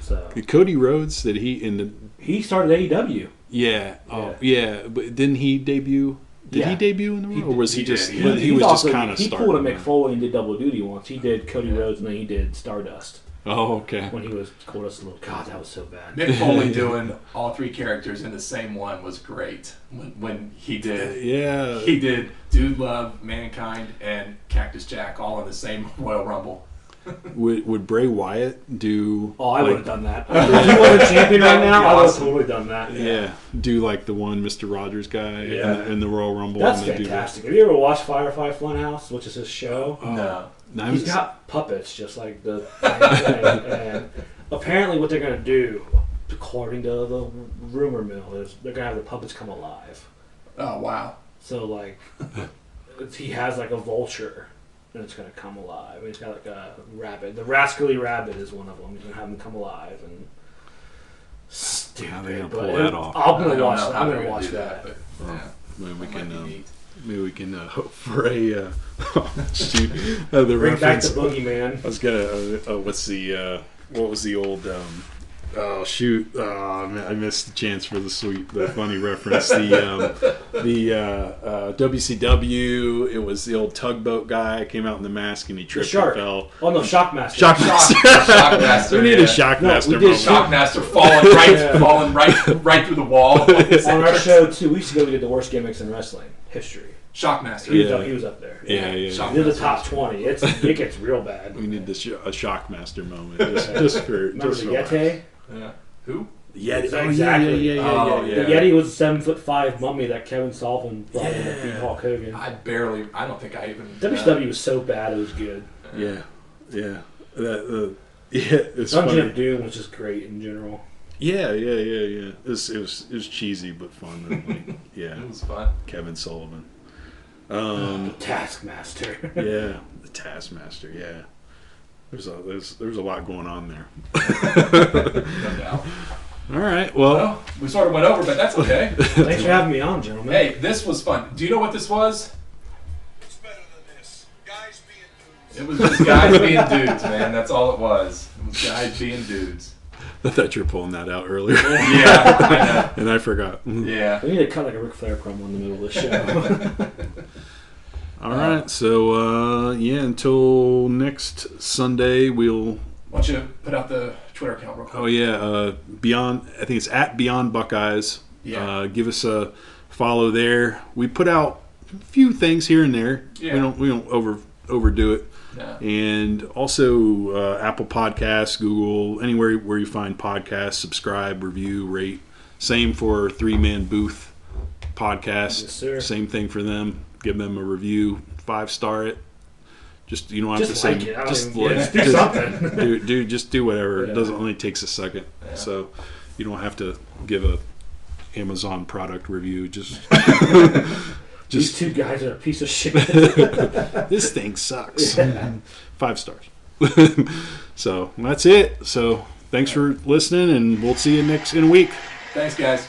So Cody Rhodes, he started AEW. Yeah. Oh, yeah. But didn't he debut? Did he debut in the Raw, or was he just? He was just kind of. He pulled a Mick Foley and did double duty once. He did Cody Rhodes and then he did Stardust. Oh, okay. When he was called us a little, God, that was so bad. Mick Foley doing all 3 characters in the same one was great. When he did, he did Dude Love, Mankind, and Cactus Jack all in the same Royal Rumble. Would Bray Wyatt do? Oh, I would have done that. If he was a champion right now, I would have totally done that. Yeah, do like the one Mr. Rogers guy in the Royal Rumble. That's and fantastic. Have you ever watched Firefly Funhouse, which is his show? No. He's got puppets just like the and apparently what they're going to do, according to the rumor mill, is they're going to have the puppets come alive. Oh, wow. So, like, he has like a vulture. And it's going to come alive. He's got like a rabbit. The Rascally Rabbit is one of them. He's going to have him come alive. And stupid. How are they going to pull that off? I'm going to watch that. I'm going to watch that. But, Maybe we can hope for a shoot. The Bring reference. back the Boogeyman. I was gonna. What was the old? Oh shoot! Man, I missed the chance for the funny reference. The WCW. It was the old tugboat guy came out in the mask and he tripped and fell. Oh no, Shockmaster. Shockmaster. We need a Shockmaster moment. Shockmaster falling right through the wall. On our show 2 weeks ago, we did the worst gimmicks in wrestling history. Shockmaster. He was up there. Yeah. We did the top 20. It gets real bad. We need a Shockmaster moment just for. Remember the Yeti? Yeah. Who? The Yeti. Exactly. Yeah. The Yeti was a 7'5" mummy that Kevin Sullivan brought in to beat Hulk Hogan. I don't think I even. WCW was so bad it was good. Yeah. It's Dungeon funny. of Doom was just great in general. Yeah. It was cheesy but fun. It was fun. Kevin Sullivan. The Taskmaster. The Taskmaster. Yeah. There's a lot going on there. No doubt. All right. Well, we sort of went over, but that's okay. Thanks for having me on, gentlemen. Hey, this was fun. Do you know what this was? It's better than this. Guys being dudes. It was just guys being dudes, man. That's all it was. It was guys being dudes. I thought you were pulling that out earlier. Yeah, I know. And I forgot. Yeah. We need to cut like a Ric Flair promo in the middle of the show. All right. So, until next Sunday, we'll... Why don't you put out the Twitter account real quick? Oh, yeah. Beyond... I think it's at Beyond Buckeyes. Yeah. Give us a follow there. We put out a few things here and there. Yeah. We don't overdo it. No. And also Apple Podcasts, Google, anywhere where you find podcasts, subscribe, review, rate. Same for 3-Man Booth podcast. Yes, sir. Same thing for them. Give them a review, 5-star it. Just you don't have Just to like say it. just Do something. do whatever. Yeah. It doesn't only takes a second. Yeah. So you don't have to give a Amazon product review. Just These 2 guys are a piece of shit. this thing sucks. 5 stars. So that's it. So thanks for listening, and we'll see you in a week. Thanks, guys.